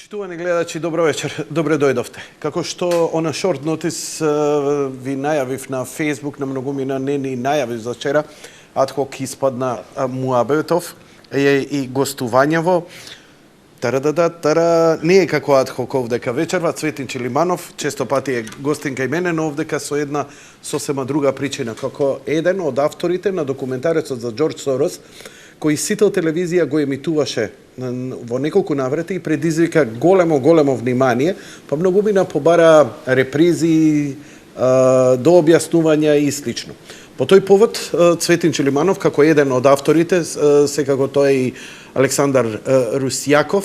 Почитувани гледачи, добро вечер. Добре дојдовте. Како што на short notice ви најавив на Facebook, на многумина не ни најавив за вчера, адхок испадна муабетов и гостувањево. Не е како адхок овдека вечерва, Цветин Чилиманов, често пати е гостинка и мене, но овдека со една сосема друга причина, како еден од авторите на документарецот за Џорџ Сорос, кој Сител телевизија го емитуваше во неколку наврати и предизвика големо внимание, па многумина побара репризи, до објаснувања и слично. По тој повод, Цветин Чилиманов, како еден од авторите, секако тој и Александар Русјаков,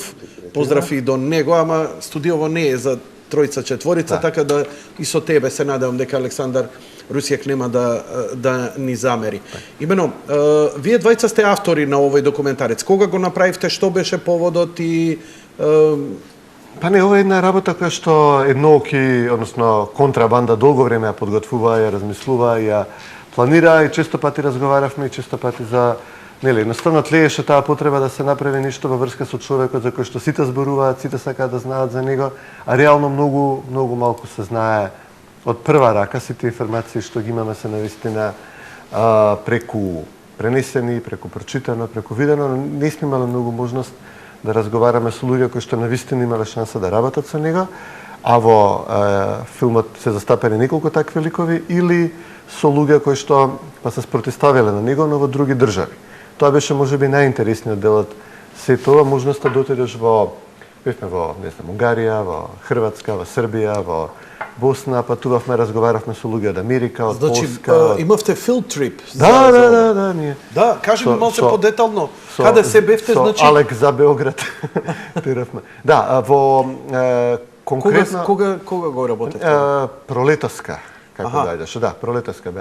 поздрав и до него, ама студиово не е за тројца-четворица, така да и со тебе се надевам дека Александар Русјак нема да ни замери. Имено, вие двајца сте автори на овој документарец. Кога го направивте, што беше поводот и... Па не, ова е една работа која што едноки, односно контрабанда, долго време ја подготвува, ја размислува, ја планира и често пати разговаравме и често пати за... Нели, едноставно тлееше таа потреба да се направи нешто во врска со човекот за кој што сите зборуваат, сите сакаат да знаат за него, а реално многу малку се знае од прва рака. Сите информации што ги имаме се навистина преку пренесени, преку прочитано, преку видено, но не сме имали многу можност да разговараме со луѓе кои што навистина имале шанса да работат со него, а во филмот се застапени неколку такви ликови, или со луѓе кои што па се спротивставиле на него, но во други држави. Тоа беше можеби најинтересниот дел од се тоа, можноста да отидеш бевме во, не знам, Унгарија, во Хрватска, во Србија, во Босна, патувавме, разговаравме со луѓе од Америка, од Полска. Имавте field trip? Да, ние. Да, кажи ми малце подетално, каде се бевте, значи... Со Алек за Београд тиравме. Да, во конкретно... Кога го работевте? Пролетоска. Како доаѓаше, да, пролетоска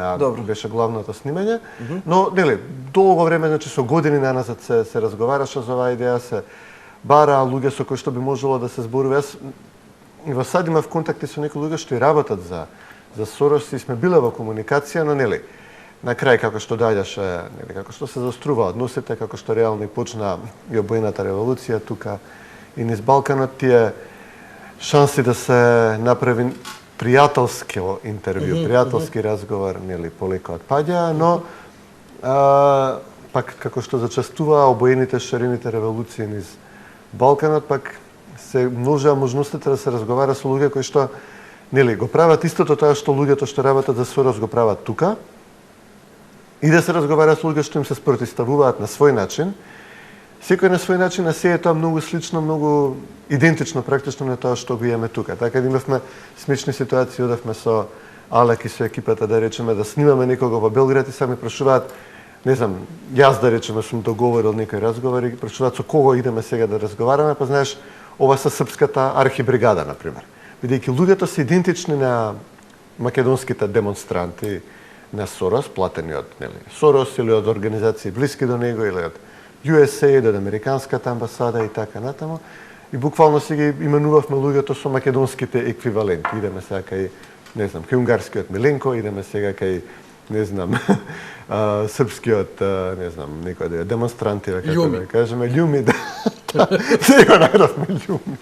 беше главното снимање, но нели долго време, значи со години наназад се разговараше за оваа идеја, се бара луѓе со кои што би можело да се зборува. Јас и во сад имав контакти со некои луѓе што и работат за Сорос и сме биле во комуникација, но нели на крај како што доаѓаше, нели како што се заструва односите, како што реално и почна и обојната револуција тука и низ Балканот, тие шанси да се направи пријателски интервју, пријателски разговор, нели, полеко отпаѓа, но пак како што зачестува обоените шарените револуции низ Балканот, пак се множеа можностите да се разговара со луѓе кои што, нели, го прават истото тоа што луѓето што работат за Сорос го прават тука, и да се разговара со луѓе што им се спротивставуваат на свој начин, секој на свој начин, а се е тоа многу слично, многу идентично практично на тоа што го имаме тука. Така да имавме смешни ситуации, одавме со Алек и со екипата, да речеме, да снимаме некого во Белград и сами прашуваат, не знам, јас да речеме сум договорил некој разговор и прашуваат со кого идеме сега да разговараме, па знаеш, ова со српската архибригада, например. Бидејќи луѓето се идентични на македонските демонстранти на Сорос, платени од, нели, Сорос или од организации блиски до него или од USAID, од Американската амбасада и така натаму. И буквално си ги именувавме луѓето со македонските еквиваленти. Идеме сега кај, не знам, кај унгарскиот Миленко, идеме сега кај, не знам, српскиот, не знам, некој да е демонстранти, како да кажеме, Љуми, да. Сега најдовме Љуми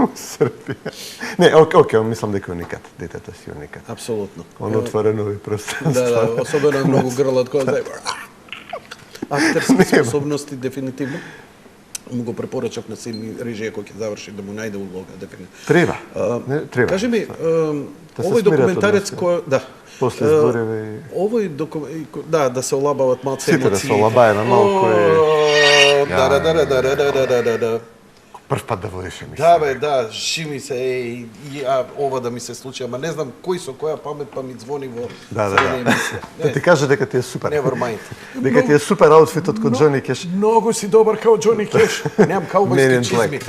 у Србија. Не, окей, мислам дека уникат, детето си уникат. Апсолутно. Он отвора нови пространства. Да, особено многу грлат кој знае. Актерски способности, дефинитивно. Му го препорачав на син режија кој ќе заврши да му најде улога, дефинитивно. Треба. Кажи ми, овој документарец кој... Да. После зборови... Овој документарец... Да се олабават малце емоции. Сите да се олабаеме малку е... Да. Прв пат да водиш емисија. Да, бе, да, шими се, ова да ми се случи, ама не знам кој со која памет па ми звони во средна емисија. Да ти кажа дека ти е супер. Never mind. Дека ти е супер аутфитот кон Џони Кеш. Многу си добар као Џони Кеш. Немам каубојски чизми.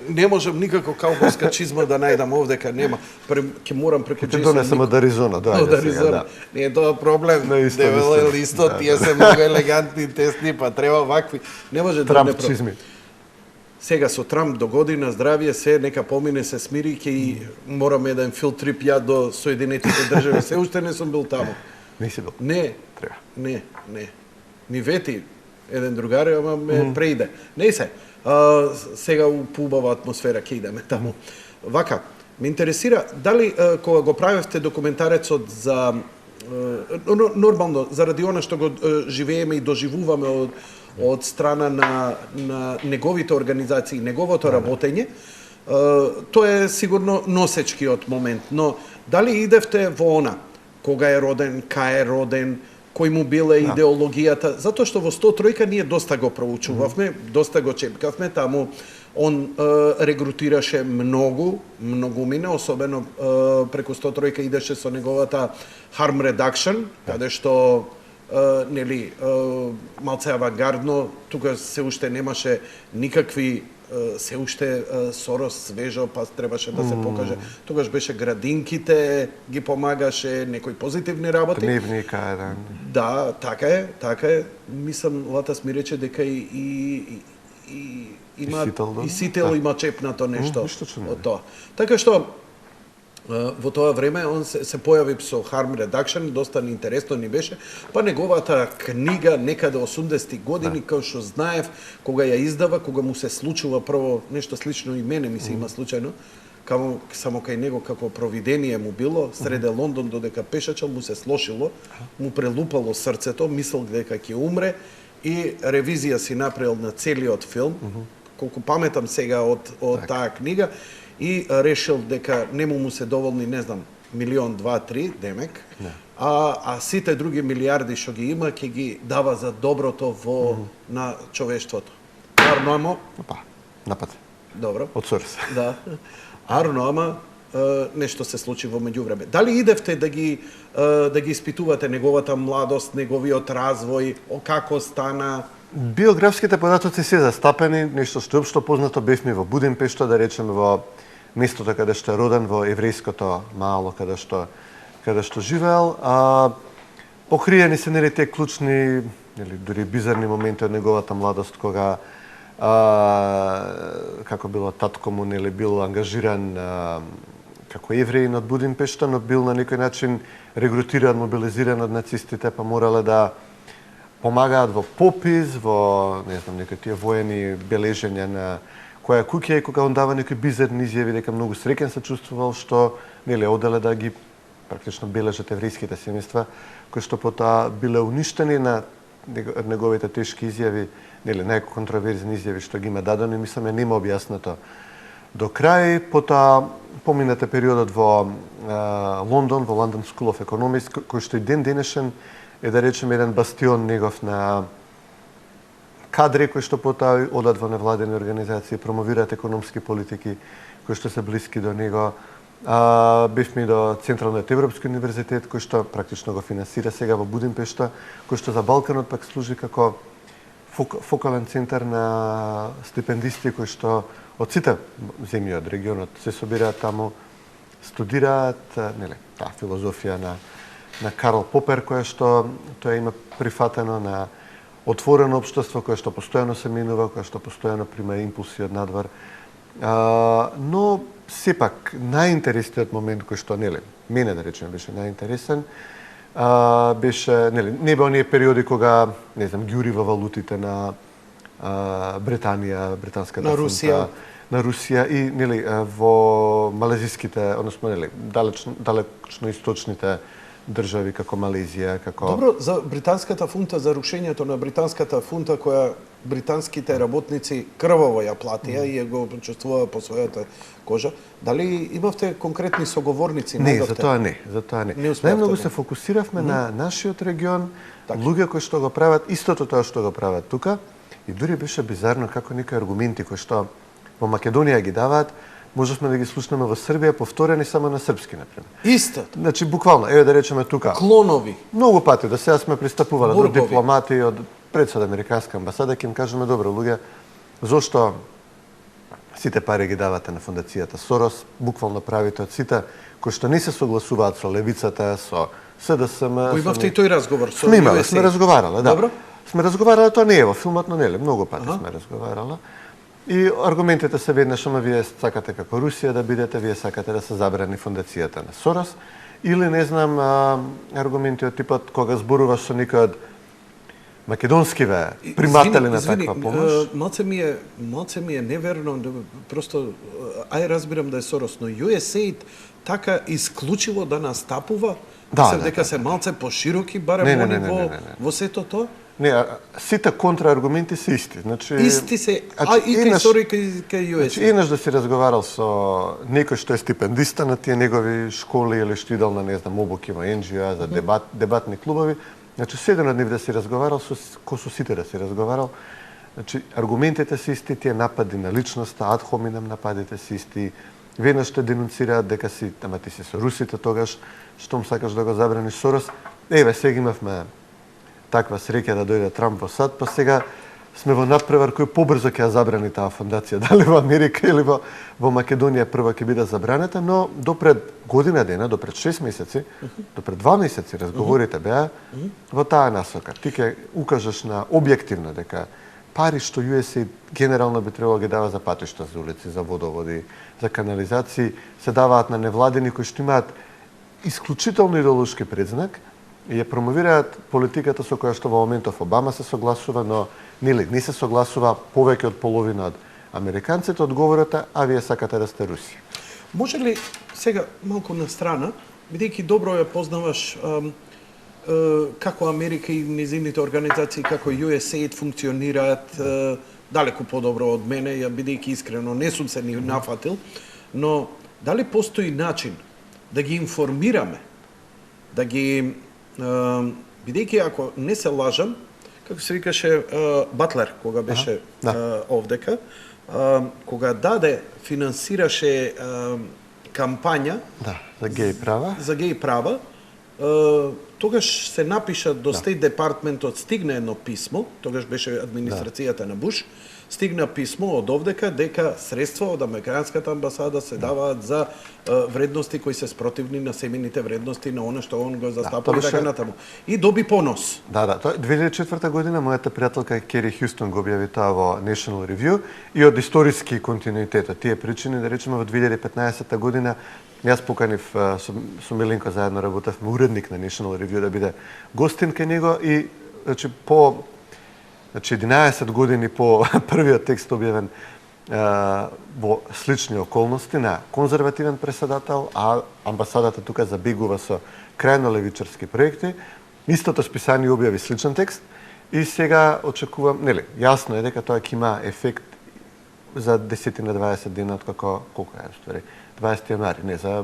Не можам никако каубојска чизма да најдам овдека, нема. Ќе морам преку Джейсон. Ќе донесам од Аризона, доаѓа сега. Не е тоа проблем. Девеле исто, тие се многу елегантни, тесни, па треба вакви. Не може да не чизми. Сега со Трамп до година, здравје, се нека помине, се смири, ќе и морам еден field trip ја до Соединетите држави. Се уште не сум бил таму. Не си бил? Не. Треба. Не. Ми вети еден другари, ама ме преиде. Не се. сега у поубава атмосфера ќе идеме таму. Вака, ме интересира дали кога го правевте документарецот за нормално заради она што го живееме и доживуваме од страна на неговите организации, неговото работење, тоа е сигурно носечкиот момент, но дали идевте во она кога е роден, кај е роден, кој му била идеологијата, затоа што во 103 ние доста го проучувавме, доста го чепкавме, таму он регрутираше многумина, особено преку 103 идеше со неговата Harm Reduction, каде што нели малце авангардно, тука се уште немаше никакви се уште Сорос свежо, па требаше да се покаже. Тогаш беше градинките, ги помагаше, некои позитивни работи. Дневника еден. Да, така е. Мислам, Латас ми рече дека има и Сител има чепнато нешто од тоа. Така што во тоа време он се појави со Harm Reduction, доста интересно ни беше, па неговата книга некаде 80-ти години, како што знаев, кога ја издава, кога му се случува прво нешто слично и мене ми се има случајно, само кај него како провидение му било, среде Лондон додека пешачел му се слошило, му прелупало срцето, мислел дека ќе умре и ревизија си направил на целиот филм, колку паметам сега од таа книга, и решил дека нему му се доволни, не знам, 1, 2, 3, демек, а сите други милиарди што ги има, ќе ги дава за доброто на човештвото. Арно, ама... Напад. Добро. Од Сорос. Да. Арно, ама нешто се случи во меѓувреме. Дали идевте да ги испитувате неговата младост, неговиот развој, како стана? Биографските податоци се застапени, нешто што е општо познато, бевме во Будимпешта, да речеме во местото каде што е роден, во еврејското мало каде што живеел, покриени се нели тие клучни, нели дури бизарни моменти од неговата младост кога како било татко му нели бил ангажиран како евреин од Будимпешта, но бил на некој начин регрутиран, мобилизиран од нацистите, па морале да помагаат во попис, во, не знам, некои тие воени бележења на која куќа и кога он дава некои бизарни изјави дека многу среќен се чувствувал што нели оделе да ги практично бележат еврејските семејства кои што потоа биле уништени на неговите тешки изјави, нели најконтроверзни изјави што ги има дадени, мислам нема објаснато до крај. Потоа поминате периодот во Лондон, во London School of Economics, кој што и ден денешен е, да речеме, еден бастион негов на кадри кои што потоа одат во невладени организации, промовираат економски политики кои што се блиски до него. Бевме до Централниот Европски универзитет, кој што практично го финансира сега во Будимпешта, кој што за Балканот пак служи како фокален центар на стипендисти кои што од сите земји од регионот се собираат таму, студираат, нели, таа филозофија на Карл Попер, која што тоа има прифатено, на отворено општество кое што постојано се менува, кое што постојано прима импулси од надвор. Но сепак најинтересниот момент кој што нели мене да речеме беше најинтересен беше нели не беа оние периоди кога не знам ги урива валутите на Британија, британската фунта, на Русија и нели во малезиските, односно нели далечно источните држави како Малезија, како... Добро, за британската фунта, за рушењето на британската фунта, која британските работници крваво ја платија и ја го почувствуваа по својата кожа, дали имавте конкретни соговорници? Не, за тоа не. Најмногу се фокусиравме на нашиот регион, луѓе кои што го прават истото тоа што го прават тука, и дури беше бизарно како некои аргументи кои што во Македонија ги даваат, можевме да ги слушнеме во Србија повторени само на српски, например. Исто. Значи, буквално, еве да речеме тука. Клонови. Многу пати, до сега сме пристапували до дипломати од пред американска амбасада, ќе им кажеме, добро, луѓе, зошто сите пари ги давате на фондацијата Сорос, буквално правите од сите кои што не се согласуваат со левицата, со СДСМ. Кој имавте и тој разговор со USA? Сме разговарале, да. Добро. Сме разговарале, тоа не е во филмот, но нели, многу пати сме разговарале. И аргументите се веднаш, ама вие сакате како Русија да бидете, вие сакате да се забрани фондацијата на Сорос, или не знам, аргументи од типот кога зборуваш со некој од македонскиве приматели на таква помош. Малце ми е неверно, просто ај разбирам да е Сорос, но USAID така исклучиво да настапува, дека се малце пошироки, барем они во сето тоа? Не, сите контрааргументи се исти. Значи, исти се, и кај Сори кај USAID. Значи, еднаш да си разговарал со некој што е стипендиста на тие негови школи или што идел на, не знам, обуки во NGO за дебатни клубови, значи, седен од нив да си разговарал, со сите да си разговарал, значи, аргументите се исти, тие напади на личноста, ад хоминем нападите се исти, веднаш те денунцираат дека си, ама ти си со русите тогаш, штом сакаш да го забраниш Сорос. Еве, сега имавме таква среќа да дојде Трамп во САД, па сега сме во надпревар кој побрзо ќе ја забрани таа фондација, дали во Америка или во Македонија прва ќе биде забранета, но до пред година дена, до пред 6 месеци, до пред 2 месеци разговорите беа во таа насока. Ти ќе укажеш на објективно дека пари што USAID генерално би требало ги дава за патишта, за улици, за водоводи, за канализации, се даваат на невладени кои што имаат исклучително идеолошки предзнак и ја промовираат политиката со која што во моментов Обама се согласува, но не се согласува повеќе од половина од американците. Одговорот е, а вие сакате да сте Русија. Може ли сега малку на страна, бидејќи добро ја познаваш како Америка и низините организации, како USAID функционираат далеку подобро од мене, ја бидејќи искрено не сум се ни нафатил, но дали постои начин да ги информираме, да ги бидејќи ако не се лажам, како се викаше Батлер кога беше овдека, кога финансираше кампања за геј права, тогаш се напиша до Стейт Департментот, стигна едно писмо, тогаш беше администрацијата на Буш, стигна писмо од овдека дека средства од американската амбасада се даваат за вредности кои се спротивни на семените вредности на она што он го застапува така натаму. И доби понос. Тоа 2004 година мојата пријателка Кери Хјустон го објави тоа во National Review и од историски континуитет. Тие причини, да речеме, во 2015 година јас поканив со Милинко заедно работевме уредник на National Review да биде гостин кај него и значи 11 години по првиот текст објавен во слични околности на конзервативен преседател, а амбасадата тука забегува со крајно левичарски проекти. Истото списание објави сличен текст и сега очекувам, јасно е дека тоа ќе има ефект за 10 на 20 дена од колку е, ствари, 20 јануари, не за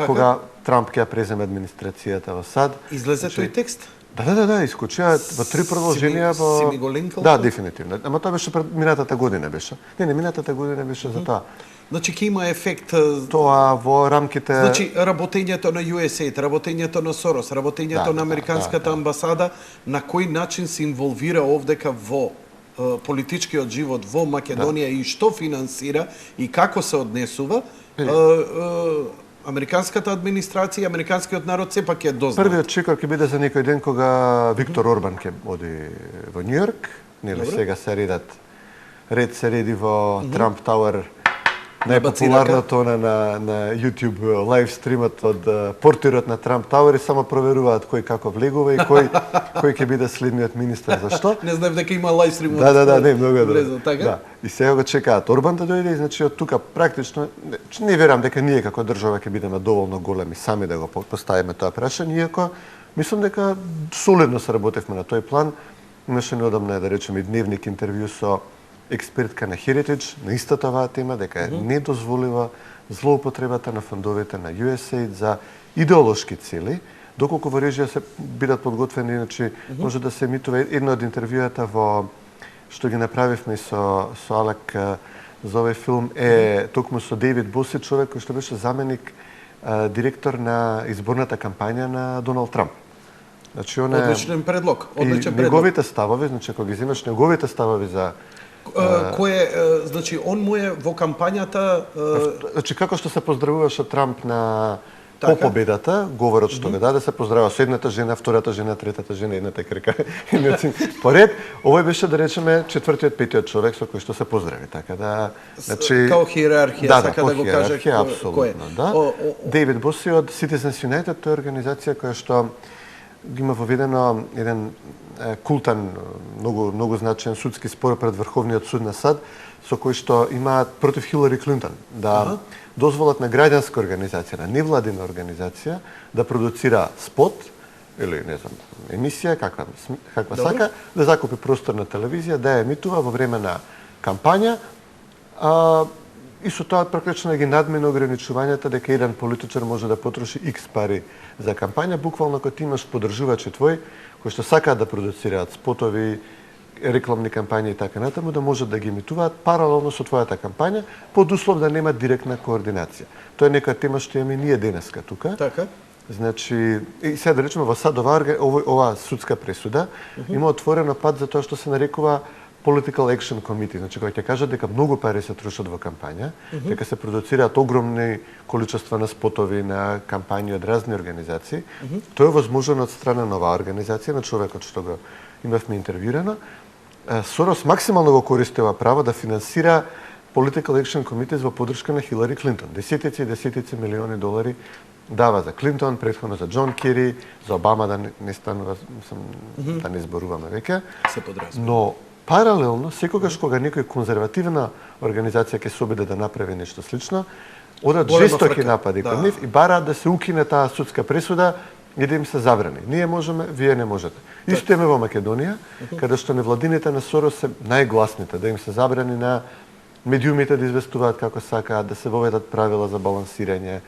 кога Трамп ќе ја преземе администрацијата во САД. Излезе тој текст? Да, искочија во 3 продолженија во... Си ми го линкал? Да, дефинитивно. Ама тоа беше пред минатата година беше. Не, минатата година беше за тоа. Значи ќе има ефект тоа во рамките... Значи работењето на USAID, работењето на Сорос, работењето на американската амбасада, на кој начин се инволвира овдека во политичкиот живот во Македонија и што финансира и како се однесува, американската администрација, американскиот народ сепак ќе дознае. Првиот чекор ќе биде за некој ден кога Виктор Орбан ќе оди во Њујорк, сега се ред се реди во Трамп Тауер, најпопуларното на YouTube лайв стримот од портирот на Трамп Тауер и само проверуваат кој како влегува и кој ќе биде следниот министер. Зашто? Не знаев дека има лайв стрим. Да, не, многу е добро. Да. И сега го чекаат Орбан да дојде и значи од тука практично не верам дека ние како држава ќе бидеме доволно големи сами да го поставиме тоа прашање, иако мислам дека солидно се работевме на тој план. Имаше неодамна, да речеме, дневник интервју со експертка на Heritage на истата оваа тема, дека е недозволива злоупотребата на фондовите на USAID за идеолошки цели, доколку во режија се бидат подготвени, иначе може да се емитува едно од интервјуата во што ги направивме со Алек за овој филм е токму со Дейвид Боси, човек кој што беше заменик директор на изборната кампања на Доналд Трамп. Значи одличен предлог, неговите ставови, значи ако ги земеш неговите ставови за значи он му е во кампањата значи како што се поздравуваше Трамп на по победата, говорот што го даде, се поздравува со едната жена, втората жена, третата жена, едната крка, поред. Овој беше, да речеме, четвртиот, петиот човек со кој што се поздрави, така да, значи као хиерархија, сака да го каже кој е. Да. Дейвид Боси од Citizens United, тоа е организација која што има воведено еден култан, многу значаен судски спор пред Врховниот суд на САД, со кој што имаат против Хилари Клинтон да дозволат на граѓанска организација, на невладина организација да продуцира спот или не знам, емисија каква сака, да закупи простор на телевизија, да ја емитува во време на кампања, и со тоа практично ги надмина ограничувањата дека еден политичар може да потроши X пари за кампања, буквално кога ти имаш подржувачи твои кои што сакаат да продуцираат спотови, рекламни кампањи и така натаму, да можат да ги емитуваат паралелно со твојата кампања, под услов да нема директна координација. Тоа е нека тема што имаме ние денеска тука. Така. Значи, и сега да речеме во САД ова судска пресуда има отворено пат за тоа што се нарекува Political Action Committee, значи кога ќе кажат дека многу пари се трошат во кампања, дека се продуцираат огромни количества на спотови, на кампањи од разни организации, тоа е возможно од страна на оваа организација, на човекот што го имавме интервјуирано. Сорос максимално го користи ова право да финансира Political Action Committee во поддршка на Хилари Клинтон. Десетици и десетици милиони долари дава за Клинтон, претходно за Џон Кери, за Обама, да не станува, да не зборуваме веќе. Но паралелно, секогаш кога некој конзервативна организација ќе се обиде да направи нешто слично, одат жестоки напади кон нив и бараат да се укине таа судска пресуда и да им се забрани. Ние можеме, вие не можете. Исто име во Македонија, каде што невладините на Сорос се најгласните, да им се забрани на медиумите да известуваат како сакаат, да се воведат правила за балансирање,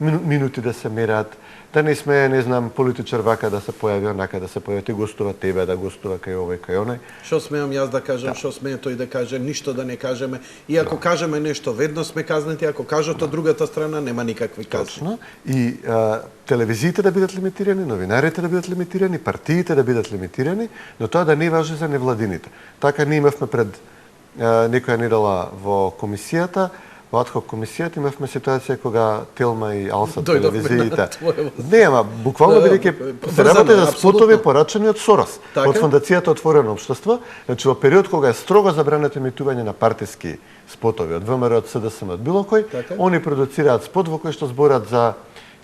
минути да се мерат, да не сме, не знам, политичар вака да се појави, онака да се појави, ти гостува тебе, да гостува кај овој, кај оној. Што смеам јас да кажам, што смее тој да каже, ништо да не кажеме. И ако кажеме нешто, ведно сме казнети, ако кажат од другата страна, нема никакви казни. Точно. И телевизиите да бидат лимитирани, новинарите да бидат лимитирани, партиите да бидат лимитирани, но тоа да не важи за невладините. Така ние имавме пред некоја недела во комисијата, во адхок комисијата имавме ситуација кога Телма и Алсат телевизиите. Не, ама буквално бидејќи се работи за спотови порачани од Сорос, од Фондацијата Отворено општество, значи во период кога е строго забрането емитување на партиски спотови од ВМРО, од СДСМ, од било кој, они продуцираат спот во кој што зборат за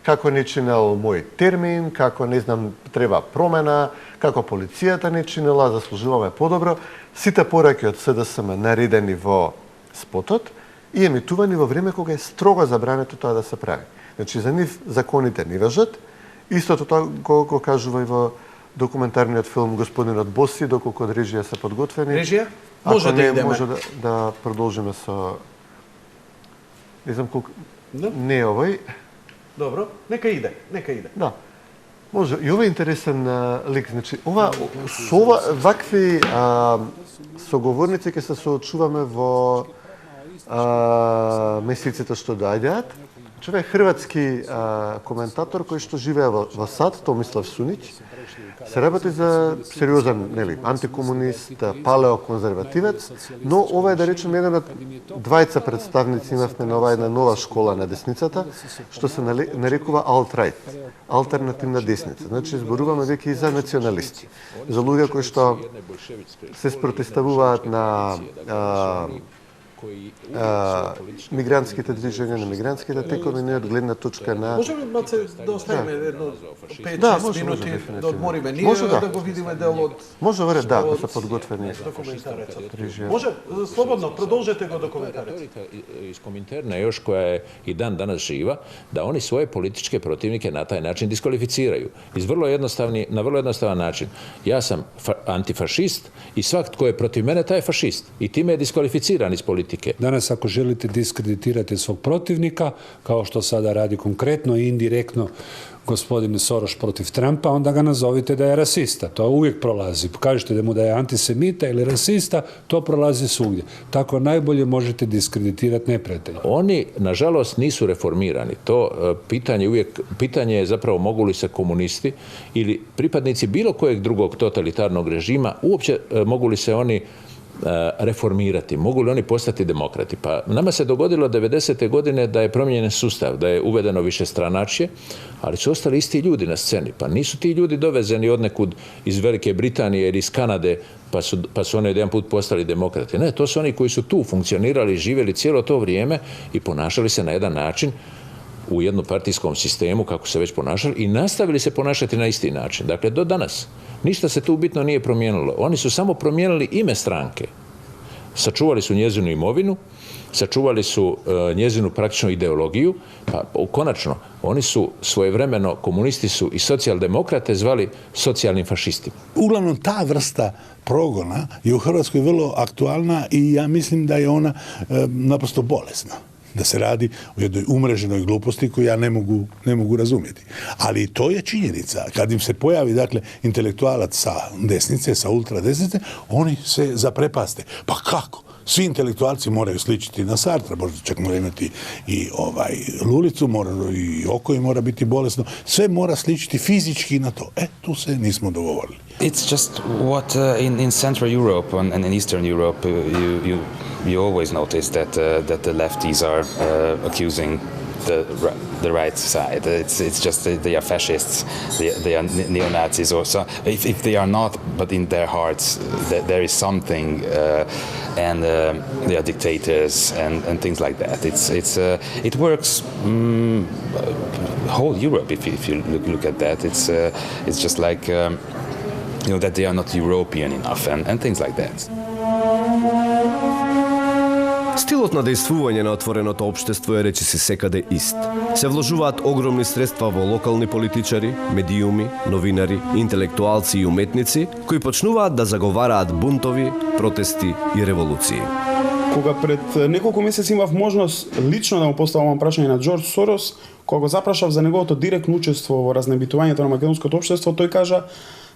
како не чинел мој термин, како не знам треба промена, како полицијата не чинела, заслужуваме подобро. Сите пораки од СДСМ наредени во спотот и емитувани во време кога е строго забрането тоа да се прави. Значи за нив законите не важат. Истото тоа го кажува и во документарниот филм Господинот Боси, доколку од режија се подготвени. Режија? Може да идеме. Може да продолжиме со не знам колку не овој. Добро, нека иде. Да. Може, и ова е интересен лик. Значи, со вакви соговорници ќе се соочуваме во месеците што доаѓаат. Човек хрватски коментатор кој што живее во САД, Томислав Сунич, се работи за сериозен, нели, антикомунист, палеоконзервативец, но ова е да речем еден од двајца представници имавме на оваа една нова школа на десницата, што се нарекува alt-right, алтернативна десница. Значи зборуваме веќе и за националисти, за луѓе кои што се спротивставуваат на мигрантските движења, на мигрантските текови, не од гледна точка на... Можеме да оставиме едно 5-6 минути да одмориме ние, да го видиме дел од... Може, варе, да се подготвени документарецот. Може, слободно, продолжете го документарецот. Iz Kominterna još koja je i dan danas živa, da oni svoje političke protivnike na taj način diskvalificiraju. Na vrlo jednostavan način. Ja sam antifašist i svak tko je protiv mene, taj je fašist. I time je diskvalificiran iz politike. Danas ako želite diskreditirati svog protivnika, kao što sada radi konkretno i indirektno gospodin Soros protiv Trumpa, onda ga nazovite da je rasista. To uvijek prolazi. Kažete da mu da je antisemita ili rasista, to prolazi svugdje. Tako najbolje možete diskreditirati neprijatelja. Oni, nažalost, nisu reformirani. To pitanje je zapravo mogu li se komunisti ili pripadnici bilo kojeg drugog totalitarnog režima, uopće mogu li se oni reformirati, mogu li oni postati demokrati. Pa nama se dogodilo 90. godine da je promijenjen sustav, da je uvedeno višestranačje, ali su ostali isti ljudi na sceni. Pa nisu ti ljudi dovezeni odnekud iz Velike Britanije ili iz Kanade, pa su oni jedan put postali demokrati. Ne, to su oni koji su tu funkcionirali, živjeli cijelo to vrijeme i ponašali se na jedan način u jednopartijskom sistemu, kako se već ponašali, i nastavili se ponašati na isti način. Dakle, do danas. Ništa se tu bitno nije promijenilo. Oni su samo promijenili ime stranke. Sačuvali su njezinu imovinu, sačuvali su njezinu praktičnu ideologiju, pa konačno, oni su svojevremeno, komunisti su i socijaldemokrate zvali socijalnim fašistima. Uglavnom, ta vrsta progona je u Hrvatskoj vrlo aktualna i ja mislim da je ona naprosto bolesna. Da se radi o jednoj umreženoj gluposti koju ja ne mogu razumjeti. Ali to je činjenica. Kad im se pojavi, dakle, intelektualac sa desnice, sa ultradesnice, oni se zaprepaste. Pa kako? Svi intelektualci moraju sličiti na Sartra, možda čak mora imati i lulicu, i oko im mora biti bolesno. Sve mora sličiti fizički na to. Tu se nismo dogovorili. It's just what in Central Europe and in Eastern Europe you always notice that the lefties are accusing the right side. It's just they are fascists, they are neo-Nazis, or so. If they are not, but in their hearts there is something, and they are dictators and things like that. It works whole Europe. If you look at that, it's just like that they are not European enough and things like that. Стилот на дејствување на отвореното општество е речиси секаде ист. Се вложуваат огромни средства во локални политичари, медиуми, новинари, интелектуалци и уметници кои почнуваат да заговараат бунтови, протести и револуции. Кога пред неколку месеци имав можност лично да му поставам прашање на Џорџ Сорос, кога го запрашав за неговото директно учество во разнебитувањето на македонското општество, тој кажа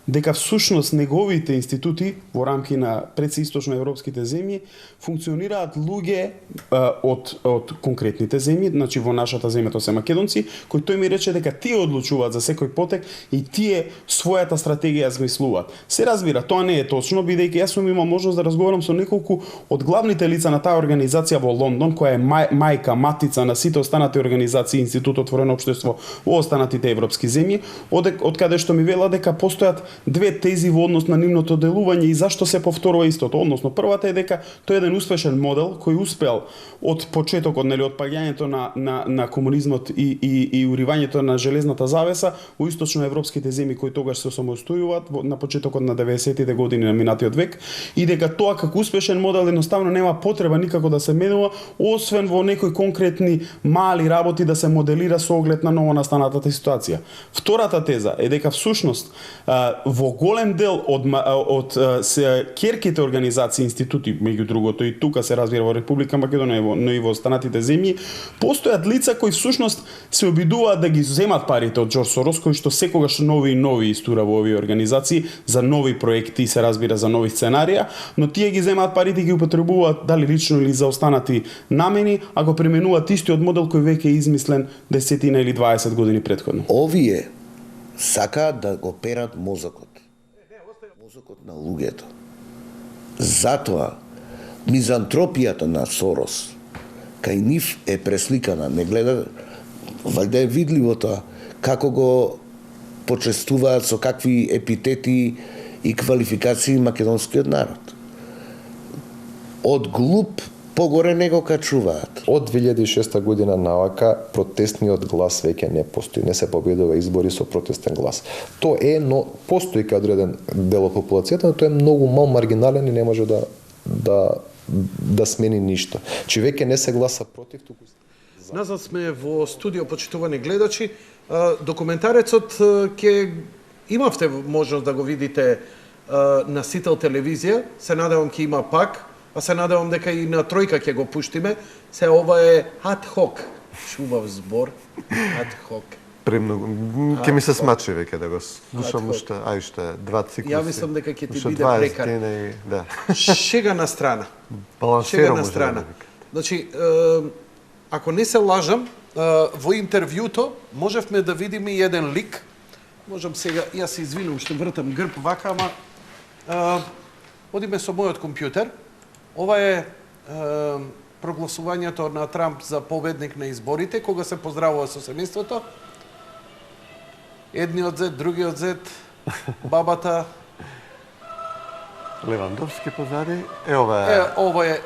дека всушност неговите институти во рамки на предсеисточноевропските земји функционираат луѓе од конкретните земји, значи во нашата земја тоа се македонци, кои тој ми рече дека тие одлучуваат за секој потек и тие својата стратегија змислуваат. Се разбира, тоа не е точно, бидејќи јас сум имал можност да разговарам со неколку од главните лица на таа организација во Лондон, која е мајка, матица на сите останати организации, Институт Отворено општество во останатите европски земји, од каде што ми вела дека постојат две тези во однос на нивното делување и зашто се повторува истото. Односно, првата е дека тој е еден успешен модел кој успел од почетокот, од паѓањето на комунизмот и уривањето на железната завеса во источноевропските земји кои тогаш се самостојуваат на почетокот на 90-тите години на минатиот век, и дека тоа како успешен модел едноставно нема потреба никако да се менува, освен во некои конкретни мали работи да се моделира со оглед на новонастанатата ситуација. Втората теза е дека всушност во голем дел од керките организации, институти, меѓу другото и тука се разбира во Република Македонија, но и во останатите земји, постојат лица кои всушност се обидуваат да ги земат парите од Џорџ Сорос, кој што секогаш нови и нови истура во овие организации за нови проекти, се разбира за нови сценарија, но тие ги земаат парите и ги употребуваат дали лично или за останати намени, а го применуваат истиот модел кој веќе е измислен 10 или 20 години претходно. Овие сакаат да го перат мозокот на луѓето. Затоа мизантропијата на Сорос кај нив е пресликана, не гледа, валјда е видливо тоа како го почестуваат со какви епитети и квалификации македонскиот народ. Од глуп погоре не го качуваат. Од 2006 година навака протестниот глас веќе не постои, не се победува избори со протестен глас. Тоа е, но постои кај одреден дел од популацијата, но тоа е многу мал маргинален и не може да смени ништо. Че веќе не се гласа против, туку Назад сме во студио, почитувани гледачи. Документарецот ќе имавте можност да го видите на Сител телевизија. Се надевам ќе има пак. А се надевам дека и на Тројка ќе го пуштиме. Се ова е ad-hoc. Шубав збор. Ad-hoc. Премногу. Ќе ми се смачи веќе да го слушам уште, два циклуси. Ја мислам дека ќе ти биде прекар. Да. Шега на страна. Балансирам на страна. Значи, ако не се лажам, во интервјуто можевме да видиме и еден лик. Можам сега, јас се извинувам што вртам грб вака, ама одиме со мојот компјутер. Ова е прогласувањето на Трамп за победник на изборите, кога се поздравува со семејството. Едниот зет, другиот зет, бабата. Левандовски позади. Ова е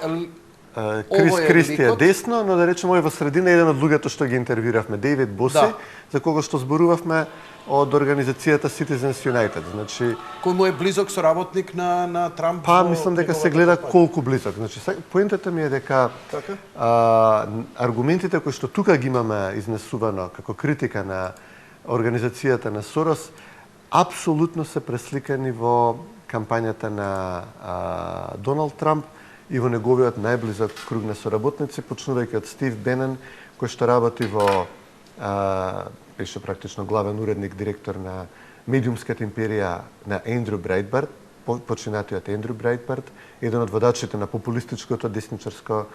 Кристи е ликот. десно, но да речем овој во средина е еден од луѓето што ги интервјуравме, Дейвид Боси, Да. за кого што зборувавме од организацијата Citizens United. Значи, Кој му е близок соработник на Трамп? па во мислам дека се неговата гледа кампања. колку близок. Значи, поентата ми е дека Така? аргументите кои што тука ги имаме изнесувано како критика на организацијата на Сорос, апсолутно се пресликани во кампањата на Доналд Трамп и во неговиот најблизок круг на соработници, почнувајќи од Стив Бенен, кој што работи во беше практично главен уредник, директор на медиумската империја на Ендрю Брайтбарт, починатиот Ендрю Брайтбарт, еден од водачите на популистичкото десничарско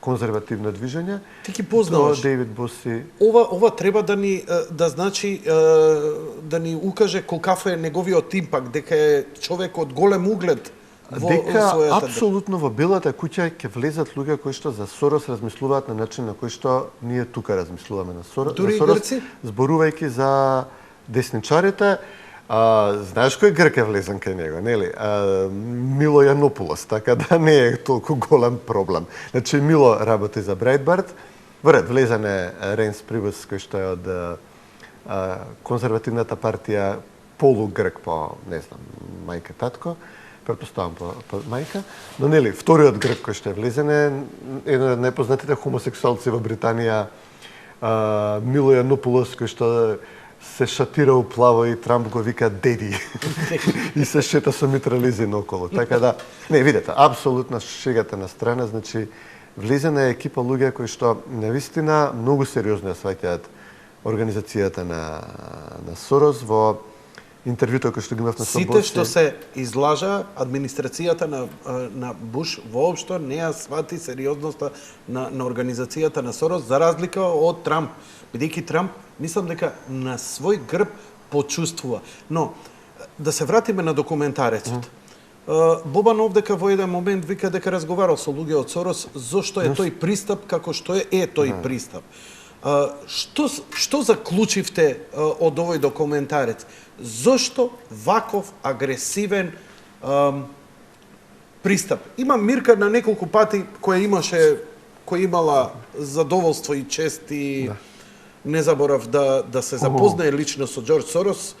конзервативно движење. Ти ги познаваш. До Дейвид Боси. Ова треба да ни да значи да ни укаже колкав е неговиот импакт, дека е човек од голем углед во Дека својата апсолутно во Белата куќа ќе влезат луѓе кои што за Сорос размислуваат на начин на кој што ние тука размислуваме на Сорос. Дури и за Сорос, грци? зборувајќи за десничарите, знаеш кој грк е влезен кај него, нели? Мило Јанопулос, така да не е толку голем проблем. Значи Мило работи за Брайтбарт, во ред влезен е Рейнс Прибус кој што е од конзервативната партија, полугрк по, не знам, мајка татко, претпоставам по мајка, но нели вториот грк кој што е влезен е еден од најпознатите хомосексуалци во Британија, Мило Јанопулос кој што се шатира уплаво и Трамп го вика деди и се шета со митрализи наоколу. Така да, не, видете, апсолутно шегата на страна, значи влезена е екипа луѓе кои што навистина многу сериозно ја сваќаат организацијата на Сорос во интервјуто кој што ги имавме со Сите Боси. што се излажа администрацијата на Буш воопшто не ја свати сериозноста на организацијата на Сорос за разлика од Трамп. Бидејќи Трамп, мислам дека на свој грб почувствува. Но, да се вратиме на документарецот. Бобан овдека во еден момент вика дека разговарал со луѓе од Сорос зошто е тој пристап како што е тој пристап. Што заклучивте од овој документарец? Зошто ваков агресивен пристап? Има Мирка на неколку пати која имала задоволство и чест и не заборав да се запознае лично со Џорџ Сорос.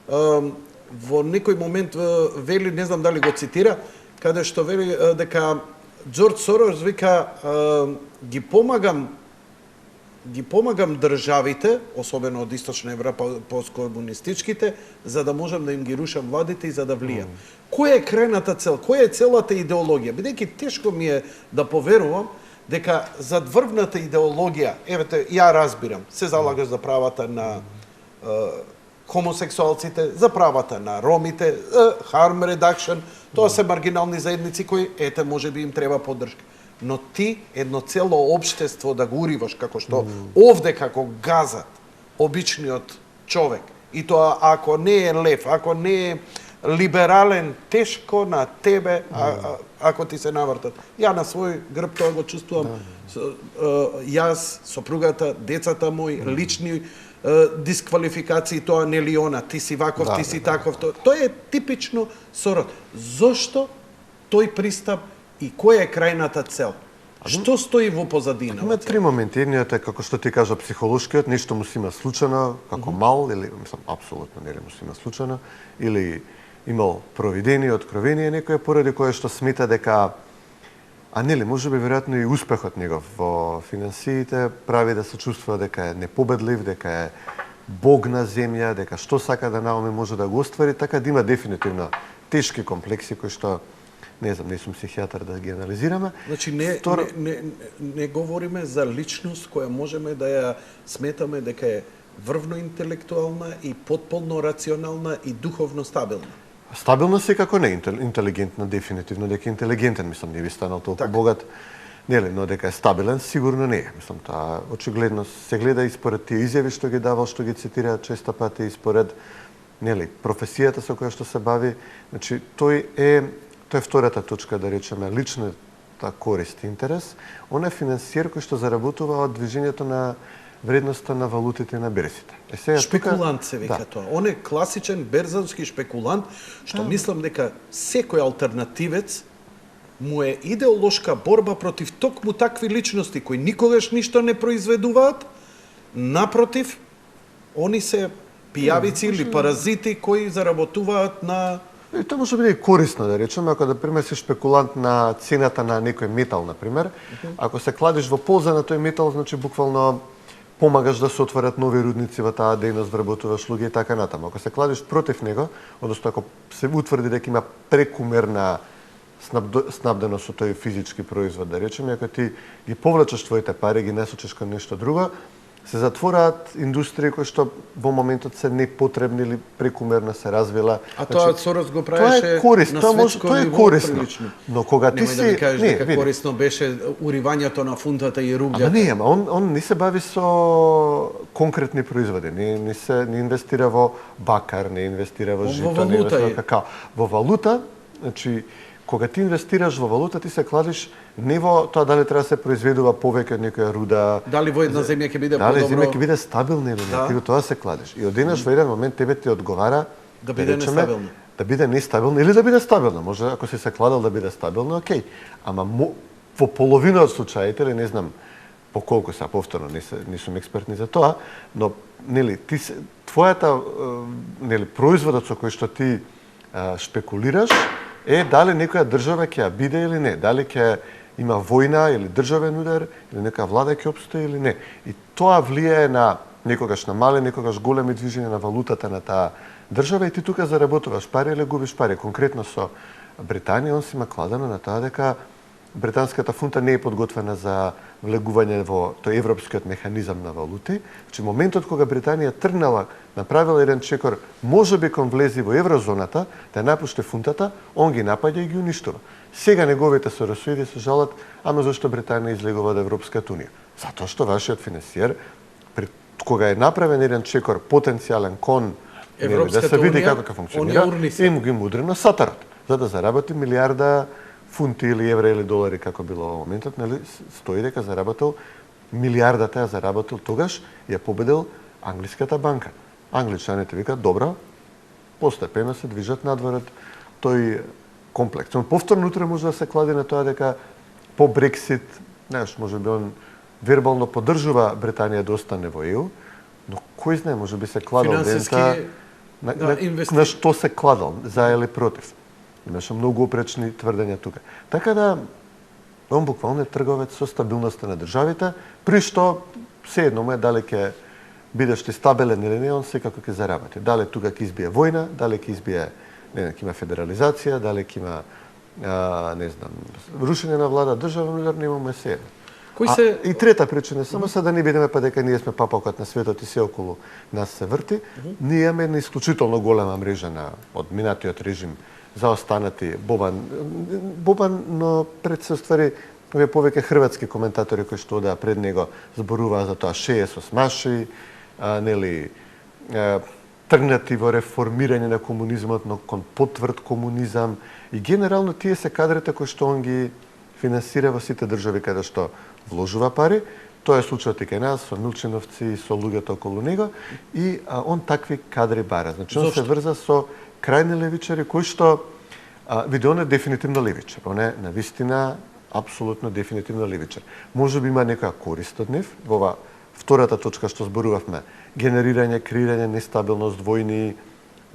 Во некој момент вели, не знам дали го цитира, каде што вели дека Џорџ Сорос вика ги помагам државите, особено од Источна Европа, посткомунистичките, за да можам да им ги рушам владите и за да влијам. Која е крајната цел? Која е целата идеологија? Бидејќи тешко ми е да поверувам дека зад врвната идеологија, евете, ја разбирам, се залагаш за правата на хомосексуалците, за правата на ромите, harm reduction, тоа се маргинални заедници кои, ете, може би им треба поддршка. Но ти едно цело општество да го уриваш како што овде како газат обичниот човек, и тоа ако не е лев, ако не е либерален, тешко на тебе ако ти се навртат. Ја на свој грб тоа го чувствувам. Јас, сопругата, децата мои, лични дисквалификации, тоа нели она, ти си ваков, ти си таков. Тоа е типично Сорос. Зошто тој пристап и која е крајната цел? Што стои во позадина? Има три моменти. Едниот е, како што ти кажа, психолошкиот, нешто му си има случано, како мал, или, мислам, апсолутно не му си има случано, или имал провидение, откровение некоја поради кое што смета дека, нели, може би веројатно и успехот негов во финансиите прави да се чувствува дека е непобедлив, дека е бог на земја, дека што сака да науми може да го оствари, така да има дефинитивно тешки комплекси кои што не знам, не сум психијатар да ги анализираме. Значи не говориме за личност која можеме да ја сметаме дека е врвно интелектуална и потполно рационална и духовно стабилна. Стабилна си како не интелигентна, дефинитивно дека е интелигентен, мислам, не би станал толку богат, нели, но дека е стабилен, сигурно не е. Мислам, тоа очигледно се гледа и според тие изјави што ги давал, што ги цитира често пати и според, нели, професијата со која што се бави. Значи, тоа е втората точка, да речеме, личната корист и интерес. Он е финансиер кој што заработува од движењето на вредноста на валутите на берзите. Шпекулант се вика тоа. Он е класичен берзански шпекулант, што мислам дека секој алтернативец му е идеолошка борба против токму такви личности кои никогаш ништо не произведуваат. Напротив, они се пијавици или паразити кои заработуваат на... И тоа може биде и корисно, да речеме, ако да пример си шпекулант на цената на некој метал, например, ако се кладеш во полза на тој метал, значи буквално помагаш да се отворат нови рудници во таа дејност, вработуваш луѓе и така натаму. Ако се кладеш против него, односно ако се утврди дека има прекумерна снабденост со тој физички производ, да речеме, ако ти ги повлачаш твоите пари, ги насочиш кон нешто друго, се затвораат индустрии кои што во моментот се непотребни или прекумерно се развила. А тоа Сорос го правеше на светско ниво прилично. Но кога ти си... Немој да ми кажеш дека корисно беше уривањето на фунтата и руѓата. Он не се бави со конкретни производи. Не инвестира во бакар, не инвестира во жито, не инвестира во какао. Во валута, значи, кога ти инвестираш во валута, ти се кладиш не во тоа дали треба да се произведува повеќе од некоја руда. Дали во една земја ќе биде подобро. Дали земја ќе биде стабилна или не, ти во тоа се кладеш. И одеднаш во еден момент тебе ти одговара да биде нестабилна. Да биде нестабилна или да биде стабилна. Може ако си се кладал да биде стабилна, окей. Ама во половина од случаите, или не знам по колку се, повторно не сум експерт ни за тоа, но нели твојата нели производот со кој што ти шпекулираш е дали некоја држава ќе ја биде или не, дали ќе има војна или државен удар, или нека влада ќе опстои или не. И тоа влијае на некогаш на мале, некогаш големи движења на валутата на таа држава и ти тука заработуваш пари или губиш пари. Конкретно со Британија, он си има кладено на тоа дека британската фунта не е подготвена за влегување во тој европскиот механизам на валути. Значи, моментот кога Британија тргнала, направила еден чекор, можеби кон влези во еврозоната, да напушти фунтата, он ги напаѓа и ги уништува. Сега неговите соросоиди се жалат, ама зашто Британија излегува од Европската унија? Затоа што вашиот финансиер, кога е направен еден чекор потенцијален кон да се види како ќе функционира, им ги мудрено сатарот, за да заработи милиарда фунти или евра или долари како било во моментот, нели стои дека заработил милиардата ја заработил тогаш ја победил англиската банка. Англичаните викаат добро, постепено се движат надвор од тој комплекс. Он повторно утре може да се клади на тоа дека по Брексит, знаеш, може би он вербално поддржува Британија да остане во ЕУ, но кој знае, може би се кладал дента на што се кладал, за или против. Имаше многу опречни тврдења тука. Така да, он буквално е трговец со стабилноста на државите, при што sejedno му е дали ќе бидеш ти стабилен или не, он секако ќе заработи. Дали тука ќе избие војна, дали ќе избие, не знам, ќе има федерализација, дали ќе има, не знам, рушење на влада, државен удар, нема му е sejedno. И трета причина, само за да не бидеме па дека ние сме папалкот на светот и се околу нас се врти, ние имаме една исклучително голема мрежа од минатиот режим за останати Бобан, но пред се ствари овие повеќе хрватски коментатори кои што одеа пред него зборуваа за тоа шеje со смаши, нели тргнати во реформирање на комунизмот, но кон потврд комунизам и генерално тие се кадрите кои што он ги финансира во сите држави каде што вложува пари. Тоа е случајот и кај нас, со Милчиновци, со луѓето околу него, и он такви кадри бара. Значи, он се врза со крајни левичари, кои што, види, он е дефинитивно левичар. Он е, навистина, апсолутно дефинитивно левичар. Може би има некоја корист од нив, во ова втората точка што зборувавме, генерирање, креирање, нестабилност, војни,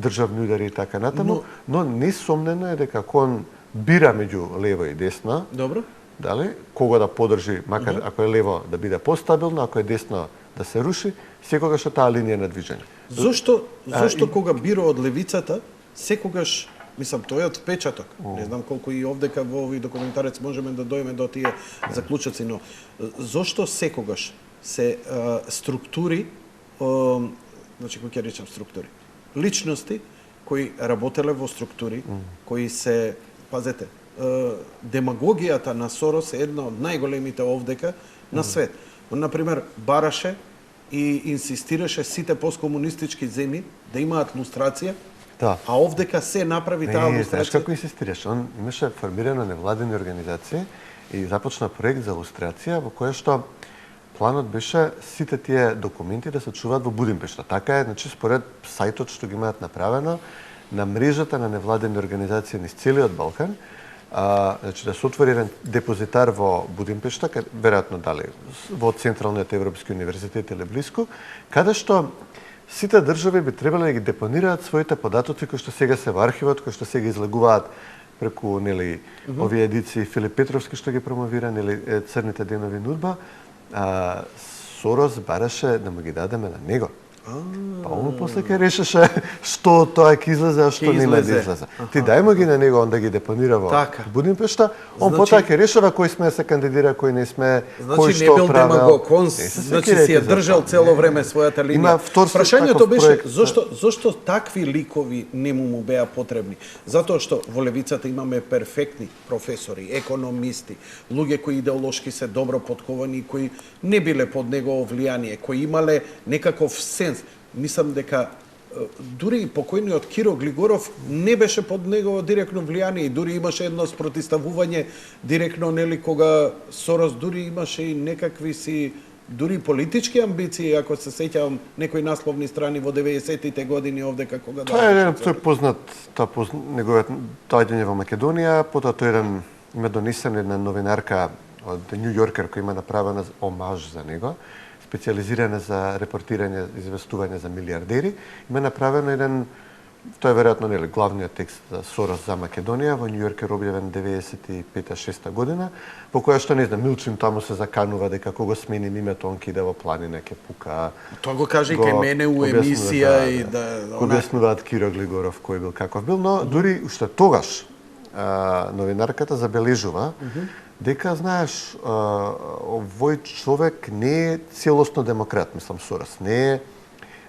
државни удари и така натаму, но несомнено е дека он бира меѓу лево и десно. Добро. Дали, кого да поддржи, макар ако е лево да биде постабилно, ако е десно да се руши, секогаш е таа линија на движење. Зошто кога бира од левицата, секогаш, мислам, тој е отпечаток. Не знам колку и овдека во овој документарец можеме да дојме до тие заклучоци, но зошто секогаш се структури, значи кој ќе речам структури, личности кои работеле во структури, кои се, пазете, демагогијата на Сорос е една од најголемите овдека на свет. Он, например, бараше и инсистираше сите посткомунистички земји да имаат лустрација, а овдека се направи таа лустрација. Знаеш како инсистираше? Он имаше формирано невладени организации и започна проект за лустрација во која што планот беше сите тие документи да се чуваат во Будимпешта. Така е, значи, според сајтот што ги имаат направено, на мрежата на невладени организации низ целиот Балкан, значи да се отвори еден депозитар во Будимпешта, веројатно дали во Централниот Европски универзитет или близко, каде што сите држави би требале да ги депонираат своите податоци кои што сега се во архивот, кои што сега излегуваат преку нели овие едиции Филип Петровски што ги промовира, нели Црните денови нудба, Сорос бараше да му ги дадеме на него. Па он после ке решеше што тоа ќе излезе, а што нема да излезе. Ти дај му ги на него, он да ги депонира во Будимпешта, он потоа ќе решава кој сме да се кандидира, кој не сме, кој Значи не бил што правел. демагог, он значи си ја држал цело време својата линија. Прашањето беше зошто такви ликови не му беа потребни? Затоа што во левицата имаме перфектни професори, економисти, луѓе кои идеолошки се добро подковани, кои не биле под негово влијание, кои имале некаков сенс. Мислам дека дури покојниот Киро Глигоров не беше под негово директно влијание и дури имаше едно спротиставување директно, нели, кога Сорос дури имаше и некакви си дури политички амбиции, ако се сеќавам некои насловни страни во 90-тите години овде како го Тоа е познат, неговиот доаѓање во Македонија, потоа тој еден има донесен една новинарка од Нью Йоркер која има направена омаж за него, специализирана за репортирање, известување за милиардери, има направено еден, тоа е веројатно нели главниот текст за Сорос за Македонија во Нью Йоркер објавен 95-6 година, во која што не знам, Милчин таму се заканува дека кога сменим името он кида во планина ќе пука. Тоа го кажа и кај мене у емисија и да објаснуваат Киро Глигоров кој бил каков бил, но дури уште тогаш новинарката забележува дека, знаеш, овој човек не е целосно демократ, мислам, Сорос. Не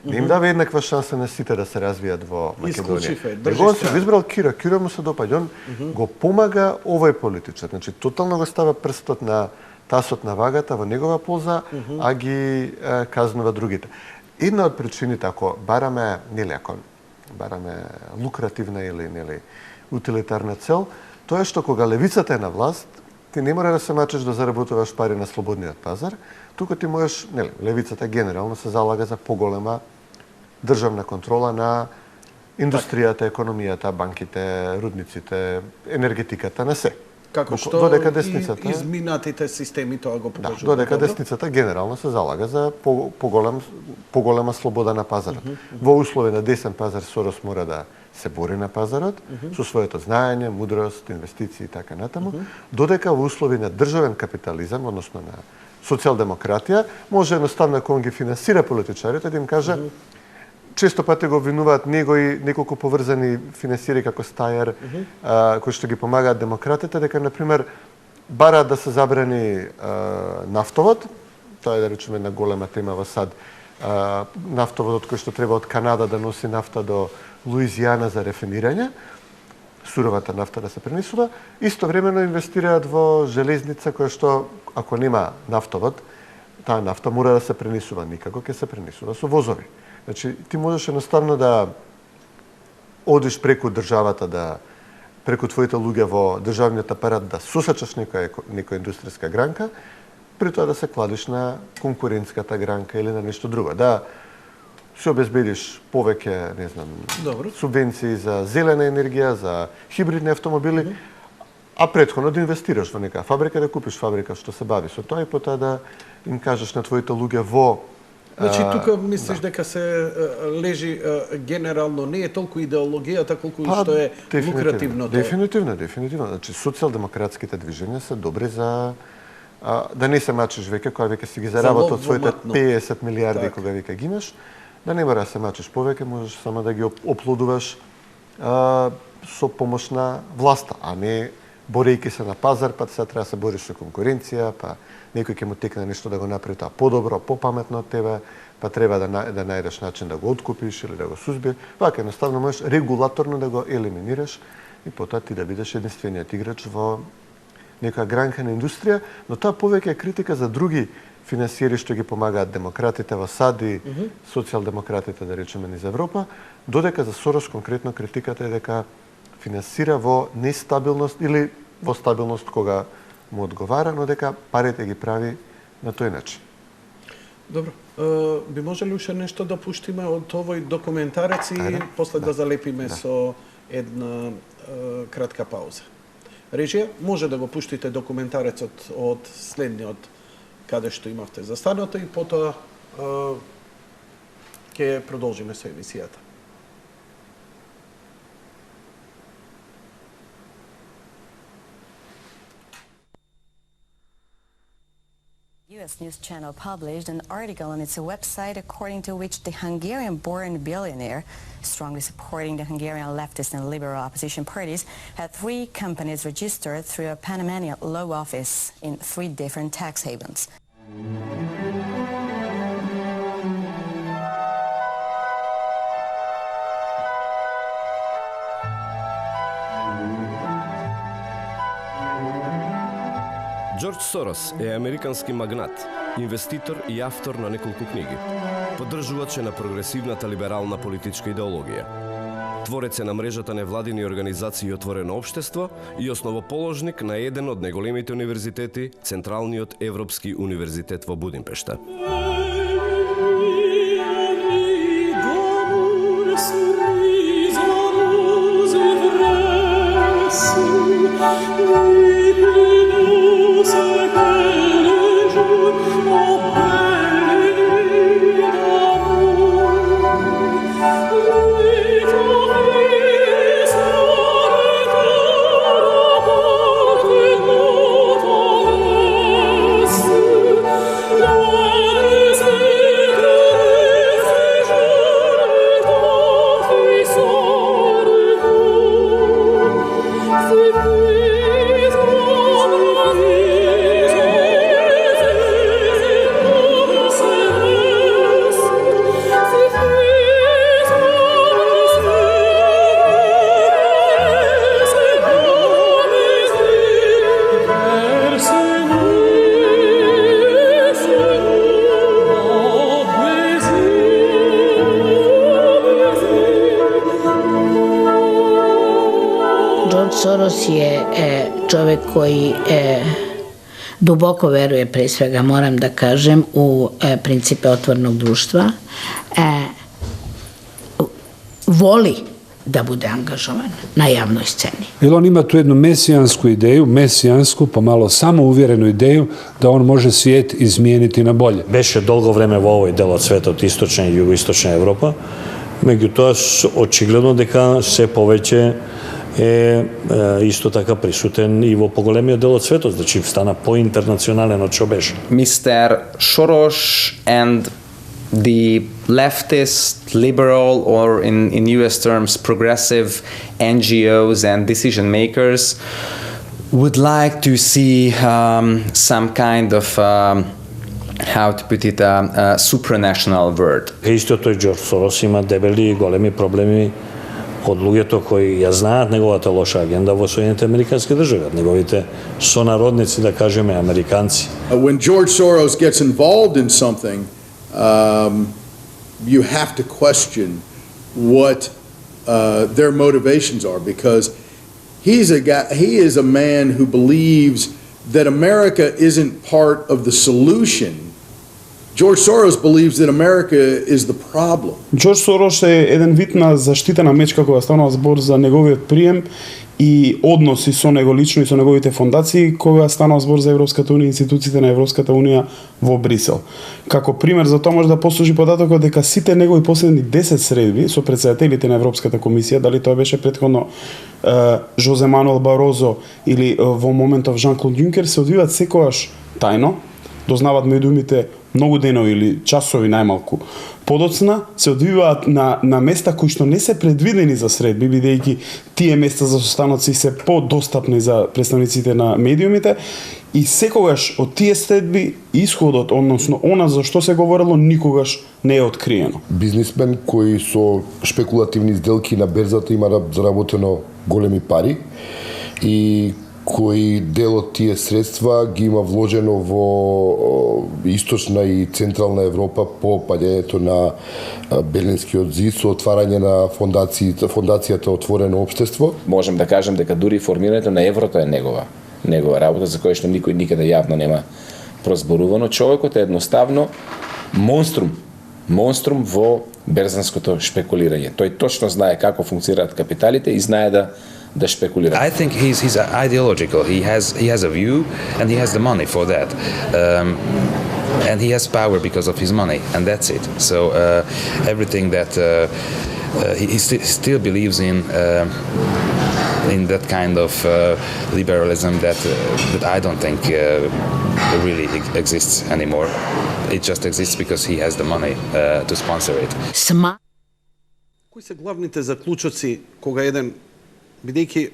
им дава еднаква шанса на сите да се развијат во Македонија. Него се избрал Киро. Киро му се допаѓа. Он го помага овој политичар. Значи, тотално го става прстот на тасот на вагата во негова полза, а ги казнува другите. Една од причините, ако бараме лукративна или утилитарна цел, тоа е што кога левицата е на власт, ти не мора да се мачеш да заработуваш пари на слободниот пазар, туку ти можеш, левицата генерално се залага за поголема државна контрола на индустријата, економијата, банките, рудниците, енергетиката, на се. Како што додека десницата изминатите системи тоа го покажуваат. Додека десницата генерално се залага за поголема слобода на пазарот. Во услови на десен пазар Сорос мора да се бори на пазарот со своето знаење, мудрост, инвестиции и така натаму, додека во услови на државен капитализам, односно на социјалдемократија, може едноставно кога ги финансира политичарите да им каже често пати го обвинуваат него и неколку поврзани финансиери како Стајер, кои што ги помагаат демократите, дека, например, бараат да се забрани нафтовод, тоа е, да речеме, една голема тема во САД, нафтоводот кој што треба од Канада да носи нафта до Луизијана за рефинирање, суровата нафта да се пренесува, истовремено инвестираат во железница која што, ако нема нафтовод, таа нафта мора да се пренесува, никако ќе се пренесува со возови. Значи, ти можеш едноставно да одиш преку државата, преку твоите луѓе во државниот апарат да сосачаш некоја индустријска гранка, при тоа да се кладиш на конкурентската гранка или на нешто друго. Да се обезбедиш повеќе, не знам, субвенции за зелена енергија, за хибридни автомобили, а претходно да инвестираш во нека фабрика, да купиш фабрика што се бави со тоа и потоа да им кажеш на твоите луѓе во Значи, тука мислиш дека се лежи генерално, не е толку идеологијата, колку што е лукративното. Дефинитивно. Значи, социјалдемократските движења се добри за да не се мачиш веќе, кога веќе си ги заработат своите 50 милиарди кога веќе ги имаш, да не мора да се мачиш повеќе, можеш само да ги оплодуваш со помош на власта, а не борејќи се на пазар, па сега треба да се бориш со конкуренција, па некој ќе му текне нешто да го направи тоа подобро, попаметно од тебе, па треба да најдеш начин да го откупиш или да го сузбиеш. Вака едноставно можеш регулаторно да го елиминираш и потоа ти да бидеш единствениот играч во некоја гранка на индустрија, но тоа повеќе е критика за други финансиери што ги помагаат демократите во САД и социјалдемократите, да речеме, низ Европа, додека за Сорос конкретно критиката е дека финансира во нестабилност или во стабилност кога му одговара, но дека парите ги прави на тој начин. Добро. Би можеле уште нешто да пуштиме од овој документарец и после да залепиме со една кратка пауза. режија, може да го пуштите документарецот од следниот каде што имавте застанато и потоа ќе продолжиме со емисијата. U.S. news channel published an article on its website according to which the Hungarian-born billionaire, strongly supporting the Hungarian leftist and liberal opposition parties, had 3 companies registered through a Panamanian law office in 3 different tax havens. Джордж Сорос е американски магнат, инвеститор и автор на неколку книги. Поддржувач е на прогресивната либерална политичка идеологија. Творец е на мрежата невладини организации Отворено општество и основоположник на еден од најголемите универзитети, Централниот Европски универзитет во Будимпешта. Soros je čovek koji duboko veruje, pre svega moram da kažem, u principe otvorenog društva, voli da bude angažovan na javnoj sceni. Jer on ima tu jednu mesijansku ideju, pomalo samouvjerenu ideju da on može svijet izmijeniti na bolje. Беше долго време во овој дел од светот, источна и југоисточна Европа, меѓутоа очигледно дека се повеќе е исто така присутен и во поголемиот дел од светот, значи стана поинтернационален од што беше. Mr. Soros and the leftist, liberal, or in US terms, progressive NGOs and decision makers would like to see some kind of, how to put it, a supranational word. Исто тој Џорџ Сорос има дебели и големи проблеми од луѓето кои ја знаат неговата лоша агенда во Соединените Американски држави, неговите сонародници, да кажеме, американци. When George Soros gets involved in something, you have to question what their motivations are, because he is a man who believes that America isn't part of the solution. George Soros believes that America is the problem. Джордж Сорос е еден вид на заштитена мечка кога станува збор за неговиот прием и односи со него лично и со неговите фондации кога станува збор за Европската унија и институциите на Европската унија во Брисел. Како пример за тоа може да послужи податокот дека сите негови последни 10 средби со претседателите на Европската комисија, дали тоа беше претходно Жозе Мануел Барозо или во моментов Жан-Клод Јункер, се одвиваат секогаш тајно, дознаваат меѓумите многу денови или часови најмалку. Подоцна се одвиваат на места кои што не се предвидени за средби, бидејќи тие места за состаноци се подостапни за представниците на медиумите и секогаш од тие средби исходот, односно она за што се говорело, никогаш не е откриено. Бизнисмен кој со шпекулативни сделки на берзата има заработено големи пари и кој дел од тие средства ги има вложено во источна и централна Европа по паѓањето на Берлинскиот зид со отварање на фондацијата Отворено општество. Можем да кажем дека дури формирањето на еврото е негова работа за која што никој никаде јавно нема прозборувано. Човекот е едноставно монструм во берзанското шпекулирање. Тој точно знае како функционираат капиталите и знае da špekulira? I think he's ideological. He has a view and he has the money for that. And he has power because of his money, and that's it. So everything that he still believes in that kind of liberalism that I don't think really exists anymore. It just exists because he has the money to sponsor it. Кои се главните заклучоци кога еден, бидејќи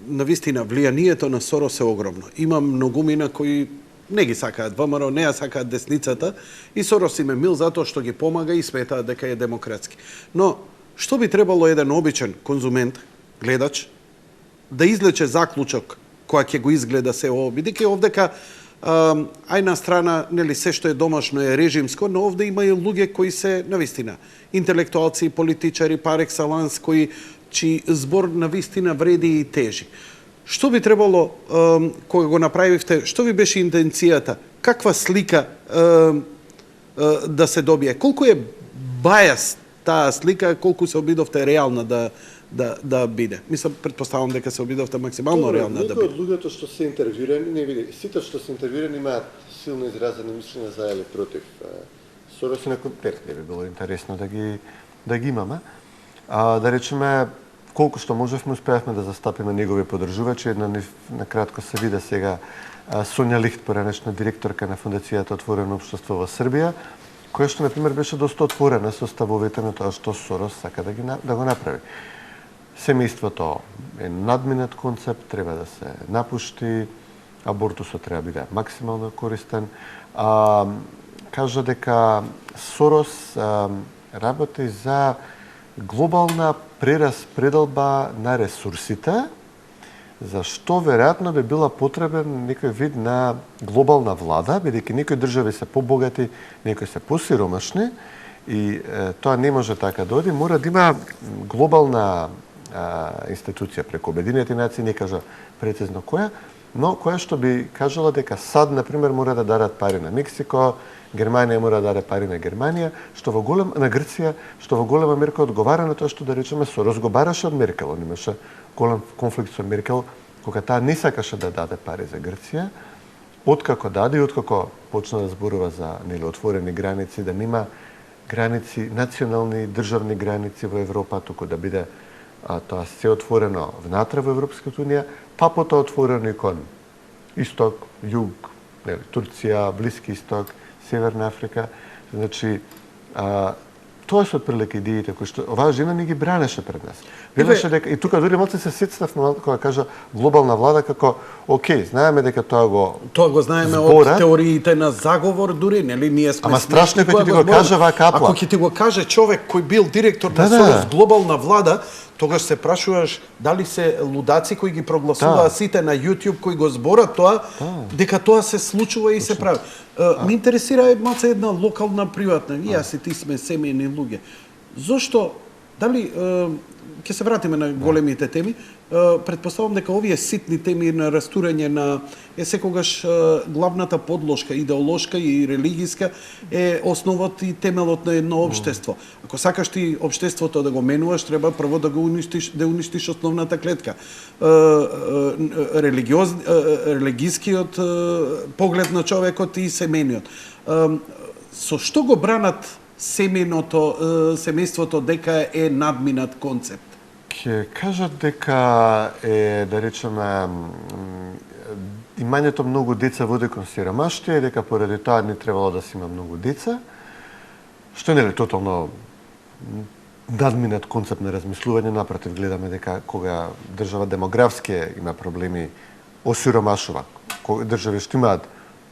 навистина влијанието на Сорос е огромно. Има многумина кои не ги сакаат ВМРО, не ја сакаат десницата и Сорос им е мил затоа што ги помага и сметаат дека е демократски. Но што би требало еден обичен конзумент, гледач, да излече заклучок која ќе го изгледа се ово, бидејќи овдека ајна страна, нели, се што е домашно е режимско, но овде има и луѓе кои се навистина интелектуалци, политичари, пар екселанс, кои чии збор навистина вреди и тежи. Што би требало, кога го направивте, што ви беше интенцијата? Каква слика да се добие? Колку е бајас таа слика, колку се обидовте реална да биде? Мислам, предпоставам дека се обидовте максимално реална да биде. Од луѓето што се интервјуирани, не види, сите што се интервјуирани имаат силно изразени мислења за или против Сорос и на контекст би било интересно да ги имаме. Да речеме, колку што можевме, успеавме да застапиме негови поддржувачи. Една на кратко се виде сега Сонја Лихт, поранешна директорка на Фондацијата Отворено општество во Србија, која што, например, беше доста отворена со ставовите на тоа што Сорос сака да го направи. Семејството е надминат концепт, треба да се напушти, абортусот треба да биде максимално користен. Кажа дека Сорос работи за глобална прераспределба на ресурсите, за што веројатно би била потребен некој вид на глобална влада, бидејќи некои држави се побогати, некои се посиромашни и тоа не може така да оди, мора да има глобална институција преку Обединетите нации, не кажа прецизно која, но која што би кажала дека САД, например, мора да дадат пари на Мексико, Германија мора да даде пари на Германија, на Грција, што во голема мерка одговара на тоа што, да речеме, Сорос го бараше од Меркел. Он имаше голем конфликт со Меркел, кога таа не сакаше да даде пари за Грција. Откако даде и откако почна да зборува за отворени граници, да нема граници, национални државни граници во Европа, туку да биде тоа се отворено внатре во Европската унија, па потоа отворено и кон Исток, Југ, Турција, Блиски Исток, Северна Африка. Значи, тоа се отприлика идеите кои што оваа жена не ги бранеше пред нас. Велеше дека и тука дури малку се сетстав на кога кажа глобална влада како окей, знаеме дека тоа го знаеме од теориите на заговор дури, нели ние сме. Ама страшно е кој ти го каже вака апла. Ако ќе ти го каже човек кој бил директор на Сорос глобална влада, тогаш се прашуваш дали се лудаци кои ги прогласуваат сите на YouTube кои го зборат тоа, дека тоа се случува и се прави. Ме интересира малце една локална приватна. И јас и ти сме семејни луѓе. Зошто, дали ќе се вратиме на големите теми, предпоставам дека овие ситни теми на растурање на секогаш главната подложка идеолошка и религиска е основот и темелот на едно општество. Ако сакаш ти општеството да го менуваш, треба прво да го уништиш основната клетка. Религискиот поглед на човекот и семејниот. Со што го бранат семејството дека е надминат концепт? Ќе кажат дека е, да речеме, имањето многу деца води кон сиромаштија и дека поради тоа не требало да се има многу деца, што не е тотално надминат концепт на размислување. Напротив, гледаме дека кога држава демографски има проблеми, осиромашува, држави што имаат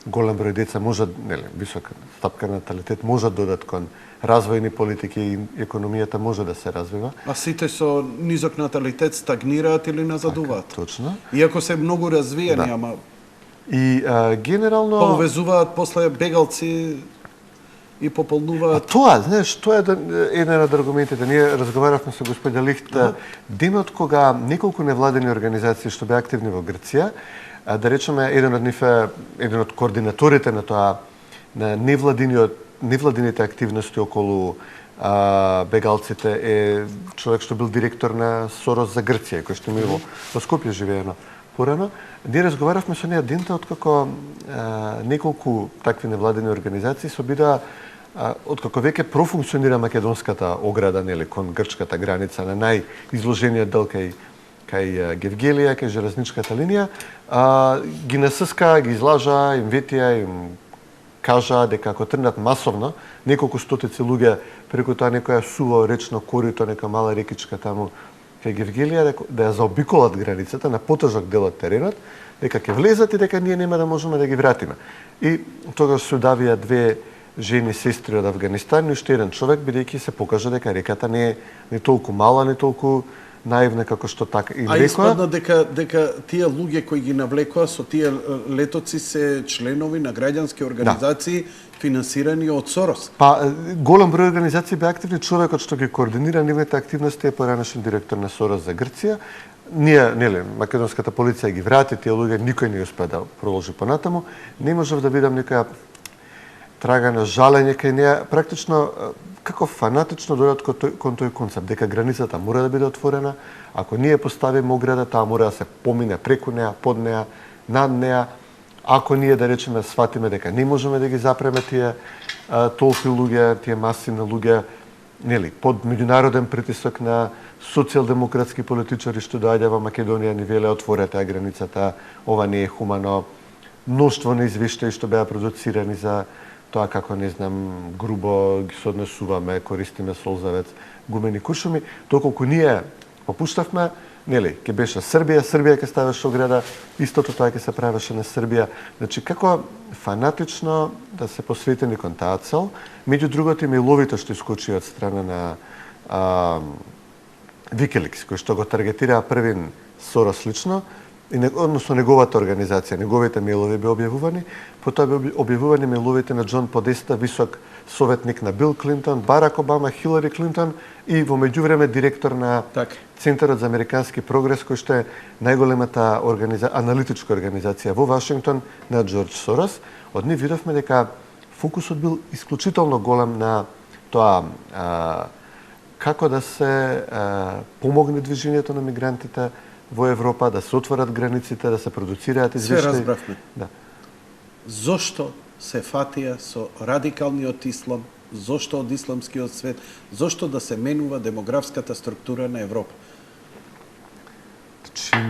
голем број деца можат, нели, висока стапка на наталитет можат додат кон развојни политики и економијата може да се развива. А сите со низок наталитет стагнираат или назадуваат. Точно. Иако се многу развиени, ама и генерално повезуваат после бегалци и пополнуваат. А тоа, знаеш, тоа е еден од аргументите. Ние разговаравме со господја Лихт денот кога неколку невладени организации што беа активни во Грција, да речеме еден од нив е еден од координаторите на тоа на невладините активности околу бегалците е човек што бил директор на Сорос за Грција, кој што ми во Скопје живеено порано. Ние разговаравме со неја дента откако неколку такви невладени организации се обидоа откако веќе профункционира македонската ограда, нели, кон грчката граница на најизложениот дел кај Гевгелија, кај железничката линија, ги насыска, ги излажа, им ветија, им кажа дека ако тргнат масовно, неколку стотици луѓе преку тоа некоја суво речно корито, нека мала рекичка таму кај Гевгелија, да ја заобиколат границата на потежок дел од теренот, дека ќе влезат и дека ние нема да можеме да ги вратиме. И тогаш се удавија две жени сестри од Авганистан и уште еден човек, бидејќи се покажа дека реката не е толку мала, не толку наивна како што така и рекоа. Испадна дека тие луѓе кои ги навлекоа со тие летоци се членови на граѓански организации финансирани од Сорос. Па голем број организации бе активни, човекот што ги координира нивните активности е поранешен директор на Сорос за Грција. Ние, нели, македонската полиција ги врати тие луѓе, никој не успеа да продолжи понатаму. Не можев да видам некоја трага на жалење кај неа, практично како фанатично дојдат кон тој концепт, дека границата мора да биде отворена, ако ние поставиме ограда, таа мора да се помине преку неа, под неа, над неа, ако ние, да речеме, сватиме дека не можеме да ги запреме тие толки луѓе, тие маси на луѓе, нели, под меѓународен притисок на социјалдемократски политичари што доаѓа во Македонија, ни веле отворете границата, ова не е хумано, мноштво на извештаи што беа продуцирани за тоа како, не знам, грубо ги сооднесуваме, користиме солзавец, гумени куршуми, доколку ние попуштавме, нели, ќе беше Србија, Србија ќе ставеше ограда, истото тоа ќе се правеше на Србија. Значи, како фанатично да се посветени кон таа цел, меѓу другото и мејловите што искочи од страна на Викиликс, кој што го таргетира првин Сорос лично, односно неговата организација, неговите мејлови беа објавувани, потоа беа објавувани мејловите на Џон Подеста, висок советник на Бил Клинтон, Барак Обама, Хилари Клинтон и во меѓувреме директор на Центарот за американски прогрес, кој што е најголемата аналитичка организација во Вашингтон на Џорџ Сорос. Од нив видовме дека фокусот бил исклучително голем на тоа како да се помогне движењето на мигрантите во Европа, да се отворат границите, да се продуцираат извештаи. Се разбравме. Да. Зошто се фатија со радикалниот ислам, зошто од исламскиот свет, зошто да се менува демографската структура на Европа?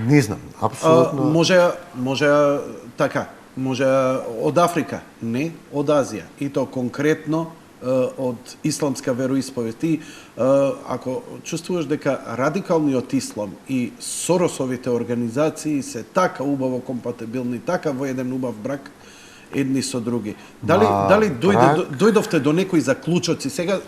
Не знам, апсолутно. Може од Африка, не од Азија, и то конкретно од исламска вероисповест. И ако чувствуваш дека радикалниот ислам и Соросовите организации се така убаво компатибилни, така во еден убав брак едни со други. Дали дојдовте до некои заклучоци? Сега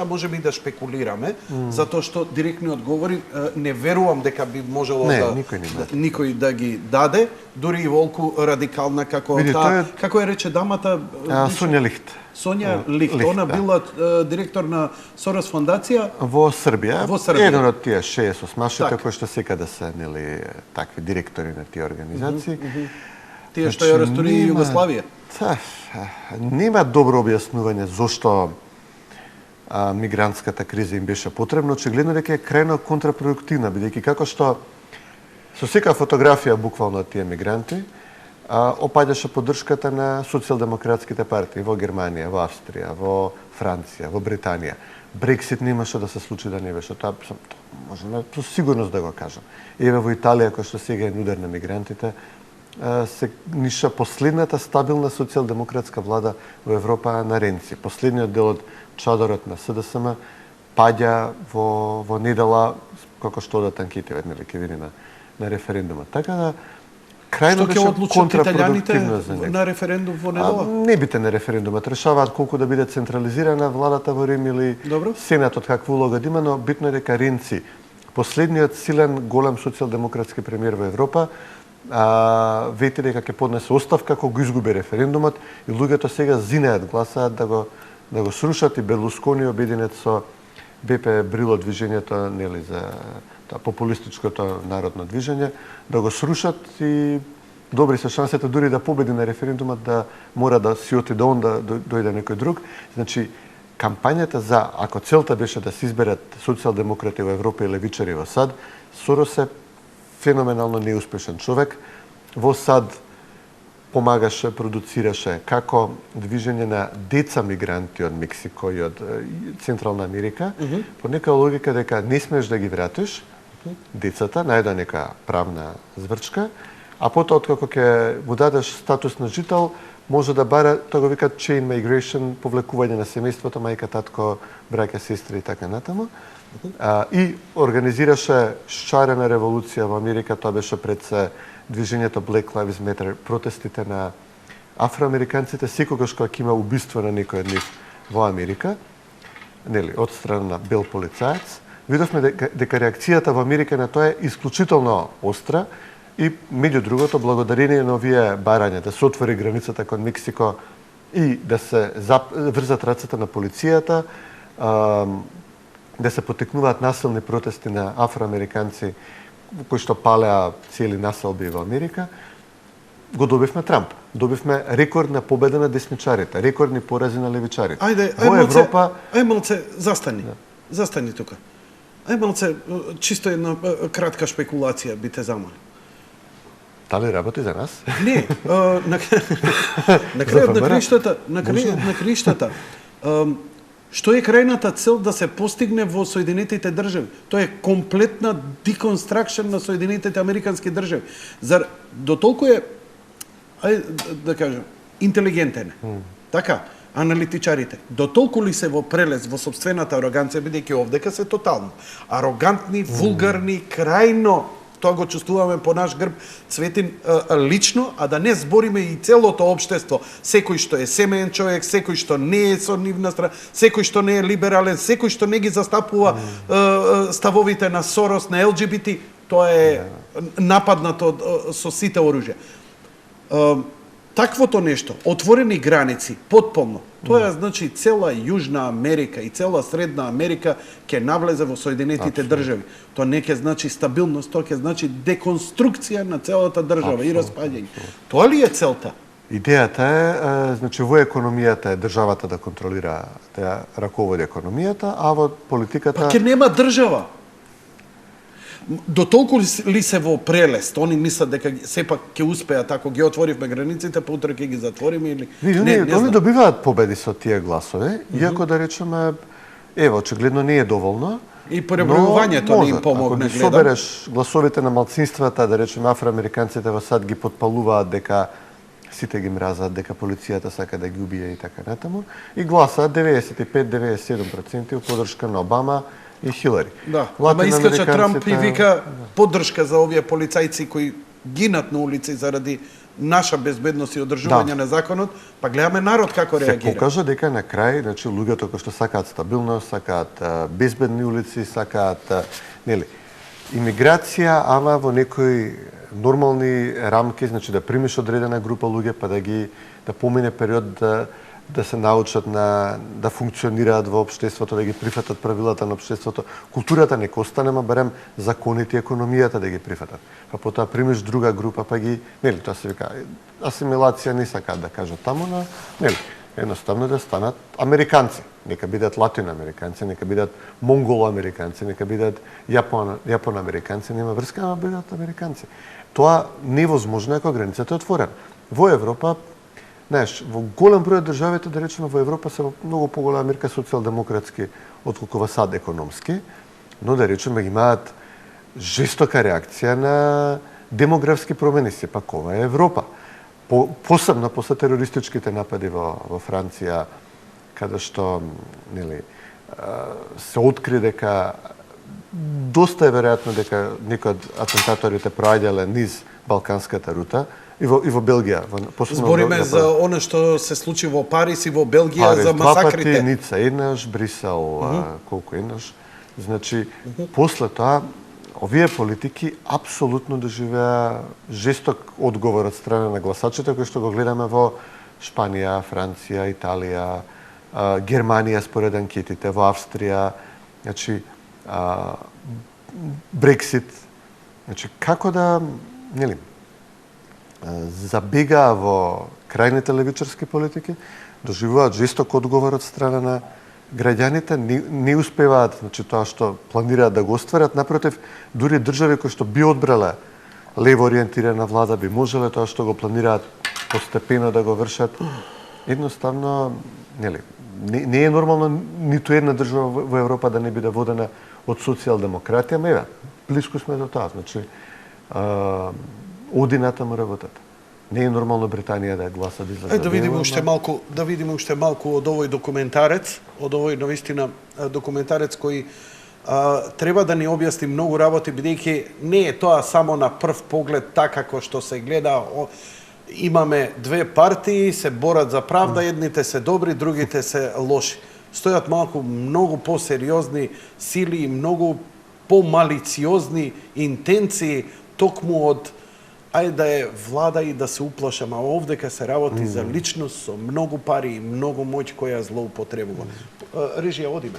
може би да шпекулираме, затоа што директни одговори не верувам дека би можело никој да ги даде, дури и волку радикална како како е рече дамата Сонја Лихт. Сонја Лихт, она била директор на Сорос фондација во Србија. Еден од тие 68-машите кои што секаде се, нели, такви директори на тие организации. Тие што ја растори Југославија. Нема добро објаснување зошто мигрантската криза им беше потребна. Очигледно дека е крајно контрапродуктивна, бидејќи како што со секоја фотографија буквално од тие мигранти опаѓаше поддршката на социјалдемократските партии во Германија, во Австрија, во Франција, во Британија. Брексит немаше да се случи да не беше. Тоа можеме со сигурност да го кажам. Еве во Италија, кој што сега е удар на мигрантите, се ниша последната стабилна социјалдемократска влада во Европа на Ренци. Последниот дел од чадорот на СДСМ паѓа во недела, како што одат анкетиве, нели, ќе види на референдумот. Така да крајно беше контрапродуктивно за него. На референдум во недела? Не бите на референдумот, решаваат колку да биде централизирана владата во Рим или Сенатот каква улога да има, но битно е дека Ренци, последниот силен голем социјалдемократски премиер во Европа, вети дека ќе поднесе оставка кога го изгуби референдумот и луѓето сега зинеат, гласаат да го срушат и Берлускони обединет со БП Брило движењето, нели, за тоа популистичкото народно движење, да го срушат и добри се шансите дури да победи на референдумот, да мора да си отиде он, да дојде некој друг. Значи, кампањата за, ако целта беше да се изберат социјалдемократи во Европа и левичари во САД, Сорос е феноменално неуспешен човек. Во САД помагаше, продуцираше како движење на деца мигранти од Мексико и од Централна Америка, по нека логика дека не смеш да ги вратиш децата, најде нека правна зврчка, а потоа откако ќе му дадеш статус на жител, може да бара, тоа го викат chain migration, повлекување на семејството, мајка, татко, браќа, сестри и така натаму. И организираше шарена револуција во Америка, тоа беше пред се движењето Black Lives Matter, протестите на афроамериканците, секогаш кога ќе има убиство на некој од нив во Америка, нели, од страна на бел полицаец, видовме дека реакцијата во Америка на тоа е исклучително остра и, меѓу другото, благодарение на овие барања да се отвори границата кон Мексико и да се врзат рацете на полицијата, да се потекнуваат насилни протести на афроамериканци кои што палеа цели населби во Америка, го добивме Трамп. Добивме рекордна победа на десничарите, рекордни порази на левичарите. Ајде малце застани. Застани тука. Ајде малце, чисто една кратка шпекулација би те замолил. Дали работи за нас? Не, на крајот на криштата, што е крајната цел да се постигне во Соединетите држави? Тоа е комплетна деконстракшн на Соединетите Американски држави. Зар до толку е, ајде да кажем, интелигентен? Така, аналитичарите, до толку ли се во прелез во собствената ароганција, бидејќи овдека се тотално арогантни, вулгарни, крајно, тоа го чувствуваме по наш грб, Цветин лично, а да не збориме и целото општество, секој што е семеен човек, секој што не е со нивна страна, секој што не е либерален, секој што не ги застапува ставовите на Сорос, на ЛГБТ, тоа е нападнато со сите оружја. Таквото нешто, отворени граници, потполно, тоа значи цела Јужна Америка и цела Средна Америка ќе навлезе во Соединетите држави. Тоа не ќе значи стабилност, тоа ќе значи деконструкција на целата држава и распаѓање. Тоа ли е целта? Идејата е, значи во економијата е државата да контролира, да раководи економијата, а во политиката... Па ќе нема држава. До толку ли се во прелест? Они мислат дека сепак ќе успеат ако ги отворивме границите, па утре ќе ги затвориме или Они добиваат победи со тие гласове, иако да речеме, очигледно не е доволно. И пребројувањето не им помогне, ако ги собереш гласовите на малцинствата, да речеме афроамериканците во САД ги потпалуваат дека сите ги мразат, дека полицијата сака да ги убие и така натаму, и гласаат 95-97% у поддршка на Обама и Хилари. Да, ама искача Трамп и вика поддршка за овие полицајци кои гинат на улици заради наша безбедност и одржување на законот, па гледаме народ како реагира. Се покажа дека на крај, значи луѓето кои што сакаат стабилност, сакаат безбедни улици, сакаат имиграција, ама во некои нормални рамки, значи да примиш одредена група луѓе, па да помине период да се научат да функционираат во општеството, да ги прифатат правилата на општеството. Културата не остане, ма барем законите и економијата да ги прифатат. Па потоа примиш друга група, па ги, нели, тоа се вика, асимилација не сакаат да кажат таму, но, нели, едноставно да станат американци. Нека бидат латиноамериканци, нека бидат монголоамериканци, нека бидат јапоноамериканци, нема врска, ама бидат американци. Тоа невозможно е кога границата е отворена. Во Европа, знаеш, во голем број државите, да речеме, во Европа се многу поголема мерка социјалдемократски отколку во САД економски, но да речеме имаат жестока реакција на демографски промени, сепак ова е Европа. Посебно после терористичките напади во Франција, каде што, нели, се откри дека доста е веројатно дека некои од атентаторите проаѓале низ балканската рута, и во Белгија. Збориме за она што се случи во Париз и во Белгија, за масакрите. Два пати, Ница еднаш, Брисел колку еднаш. Значи, после тоа, овие политики апсолутно доживеа жесток одговор од страна на гласачите, кои што го гледаме во Шпанија, Франција, Италија, Германија според анкетите, во Австрија, значи, Брексит. Значи, како да, нели, забегаа во крајните левичарски политики, доживуваат жесток одговор од страна на граѓаните не успеваат, значи тоа што планираат да го остварат, напротив, дури држави кои што би одбрале лево ориентирана влада, би можеле тоа што го планираат постепено да го вршат. Едноставно, не е нормално ниту една држава во Европа да не биде водена од социјалдемократија, еве, блиску сме до тоа, значи оди натаму работата. Не е нормално Британија да е гласа да излезе. Да видиме уште малку од овој документарец, од овој навистина документарец кој треба да ни објасни многу работи, бидејќи не е тоа само на прв поглед така како што се гледа. Имаме две партии, се борат за правда, едните се добри, другите се лоши. Стојат малку многу посериозни сили и многу помалициозни интенции токму од ајде да е влада и да се уплашам, а овдека се работи за личност со многу пари и многу моќ која злоупотребува. Режија, одиме.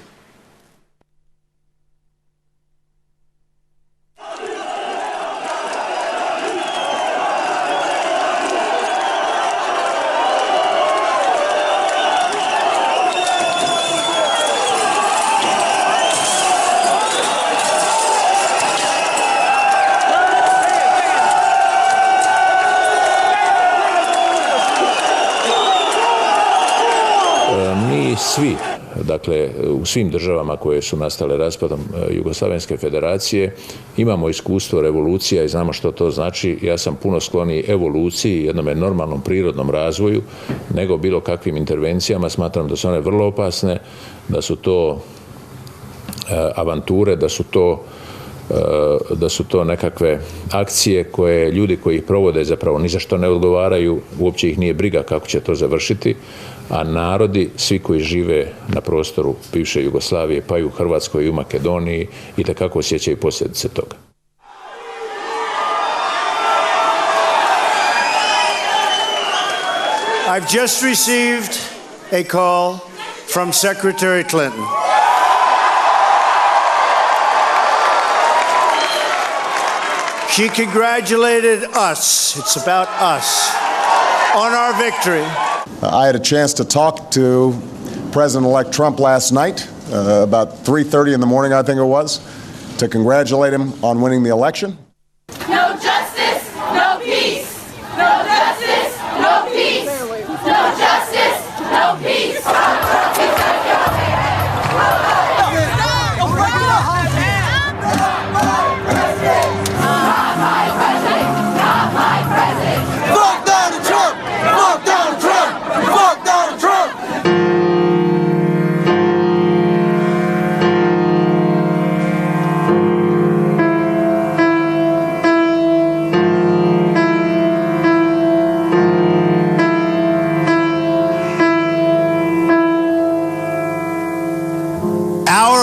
Svi, dakle, u svim državama koje su nastale raspadom Jugoslavenske federacije, imamo iskustvo revolucija i znamo što to znači. Ja sam puno skloniji evoluciji, jednome normalnom prirodnom razvoju, nego bilo kakvim intervencijama. Smatram da su one vrlo opasne, da su to avanture, da su to nekakve akcije koje ljudi koji ih provode zapravo ni za što ne odgovaraju, uopće ih nije briga kako će to završiti, a narodi, svi koji žive na prostoru bivše Jugoslavije, pa i u Hrvatskoj i u Makedoniji, itekako osjećaju posljedice toga. I've just received a call from Secretary Clinton. She congratulated us, it's about us, on our victory. I had a chance to talk to President-elect Trump last night, about 3:30 in the morning, I think it was, to congratulate him on winning the election. No justice, no peace. No justice, no peace. No justice, no peace.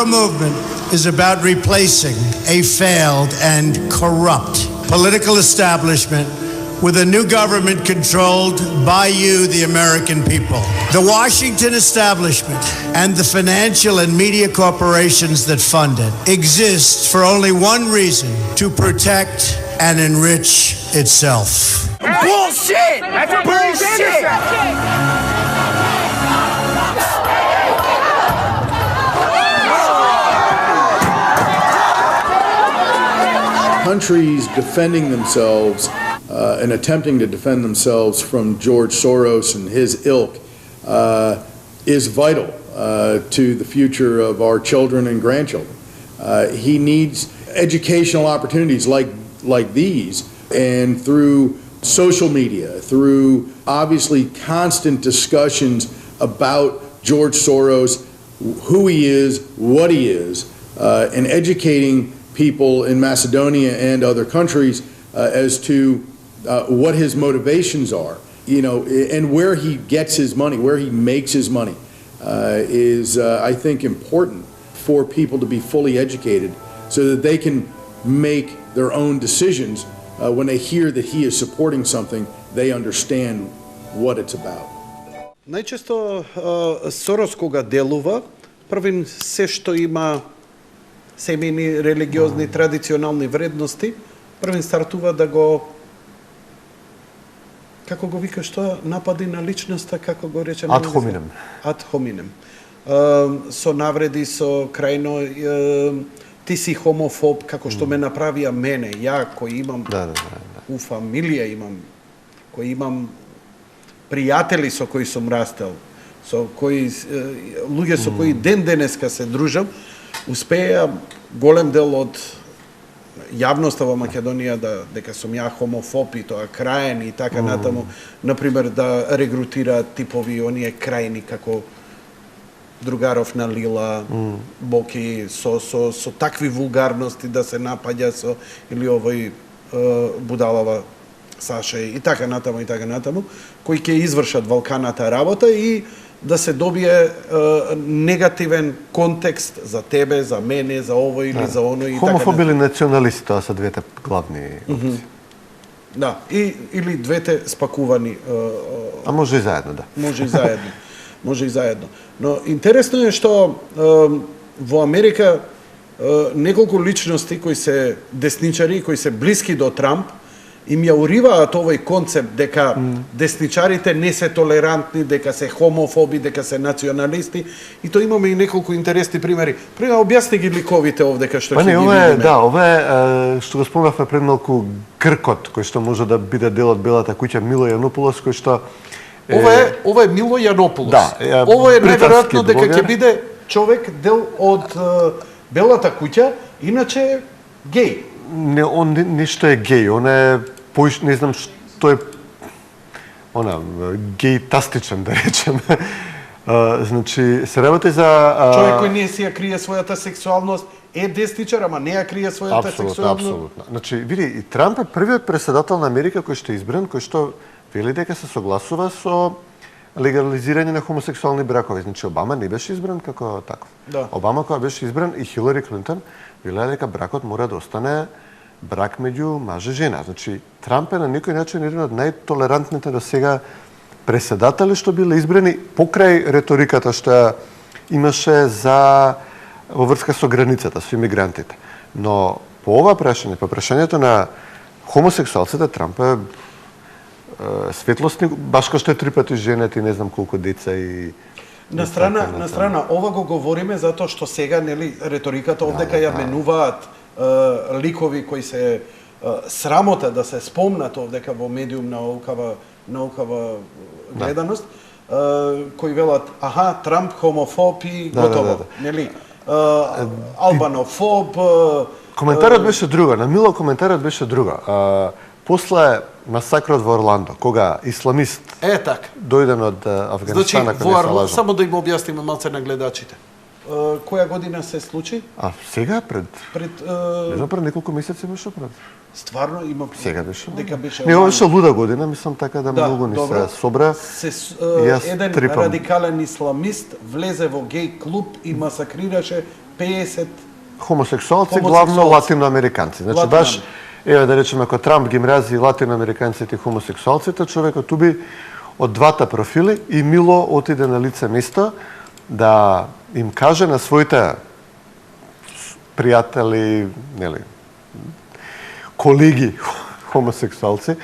Movement is about replacing a failed and corrupt political establishment with a new government controlled by you, the American people. The Washington establishment and the financial and media corporations that fund it exist for only one reason: to protect and enrich itself. Bullshit! That's bullshit! Countries defending themselves and attempting to defend themselves from George Soros and his ilk is vital to the future of our children and grandchildren. He needs educational opportunities like these, and through social media, through obviously constant discussions about George Soros, who he is, what he is, and educating people in Macedonia and other countries as to what his motivations are, and where he gets his money, where he makes his money, is I think important for people to be fully educated so that they can make their own decisions when they hear that he is supporting something, they understand what it's about. Најчесто Сорос кога делува, првин се што има семејни, религиозни, традиционални вредности, првин стартува да го, како го вика, што напади на личноста, како го рече? Ad hominem. Ad hominem. со навреди, со крајно ти си хомофоб, како што ме направија мене, ја кој имам у фамилија имам, кој имам пријатели со кои сум растел, со кои луѓе со кои ден денеска се дружам, успеа голем дел од јавноста во Македонија дека сум ја хомофоб и тоа краен и така натаму, например да регрутираат типови оние крајни како другаров на Лила, Боки, со такви вулгарности да се напаѓа со или овој будалава Саша и така натаму, кои ќе извршат валканата работа и да се добие негативен контекст за тебе, за мене, за овој или за оној. Хомофоб или националист, тоа се двете главни опции. Да, или двете спакувани. А може и заедно, да. Може и заедно. Но интересно е што во Америка неколку личности кои се десничари, кои се блиски до Трамп, им ја уриваат овој концепт дека десничарите не се толерантни, дека се хомофоби, дека се националисти, и то имаме и неколку интересни примери. Пример, објасни ги ликовите овдека што ќе ги видиме. Да, ова е што го спомнавме пред малку Кркот, кој што може да биде дел од Белата куќа, Мило Јанополос, кој што Ова е Мило Јанополос. Да, ова е најверојатно дека ќе биде човек дел од Белата куќа, иначе е геј. Не, он нешто е геј, он е не знам што е геј-тастичен, да речем. Значи, се работи за човек кој не си ја крие својата сексуалност, е десничар, ама не ја крие својата сексуалност. Апсолутно. Значи, види, и Трамп е првиот преседател на Америка кој што е избран, кој што вели дека се согласува со легализирање на хомосексуални бракови. Значи, Обама не беше избран како таков. Да. Обама кога беше избран и Хилари Клинтон велеа дека бракот мора да остане брак меѓу маж и жена. Значи, Трамп е на некој начин еден од најтолерантните до сега преседатели што биле избрани покрај реториката што имаше за во врска со границата, со имигрантите. Но по ова прашање, по прашањето на хомосексуалците, Трамп е светлосни, баш како што е 3 пати женет и не знам колку деца и На страна, ова го говориме затоа што сега, нели, реториката овдека ја менуваат ликови кои се срамота да се спомнат овдека во медиум на наукава гледаност, кои велат, аха, Трамп хомофоб и готово, нели, албанофоб. Коментарот беше друга, на Мило коментарот беше друга. После масакрот во Орландо, кога исламист дојден од Афганистан, значи, во Орландо, само да им објасниме малце на гледачите. Која година се случи? Сега пред неколку месеци беше пред. Стварно има сега беше. Дека беше. Не, ова беше луда година, мислам така да многу не се собра. Еден радикален исламист влезе во геј клуб и масакрираше 50 хомосексуалци, главно латиноамериканци. Значи баш еве да речеме ако Трамп ги мрази латиноамериканците и хомосексуалците, човекот уби од двата профили и Мило отиде на лице место да им каже на своите пријатели, нели, колеги хомосексуалци,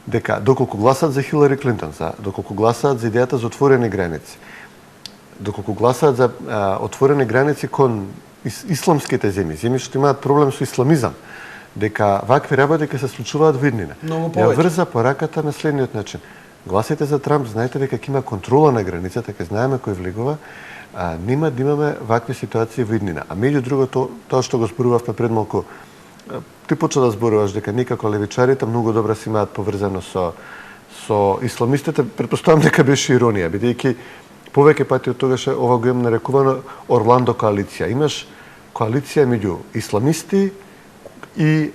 дека доколку гласат за Хилари Клинтон, доколку гласат за идејата за отворени граници, доколку гласат за отворени граници кон исламските земји што имаат проблем со исламизам, дека вакви работи ќе се случуваат во иднина. Ја врза пораката на следниот начин. Гласите за Трамп, знаете дека ќе има контрола на границата, ќе знаеме кој влегува, нема да имаме вакви ситуации во иднина. А меѓу другото, тоа што го зборувавме пред малку, ти почна да зборуваш дека никако левичарите многу добро си имаат поврзано со исламистите, претпоставам дека беше иронија, бидејќи повеќе пати од тогаш ова го имам нарекувано Орландо коалиција. Имаш коалиција меѓу исламисти и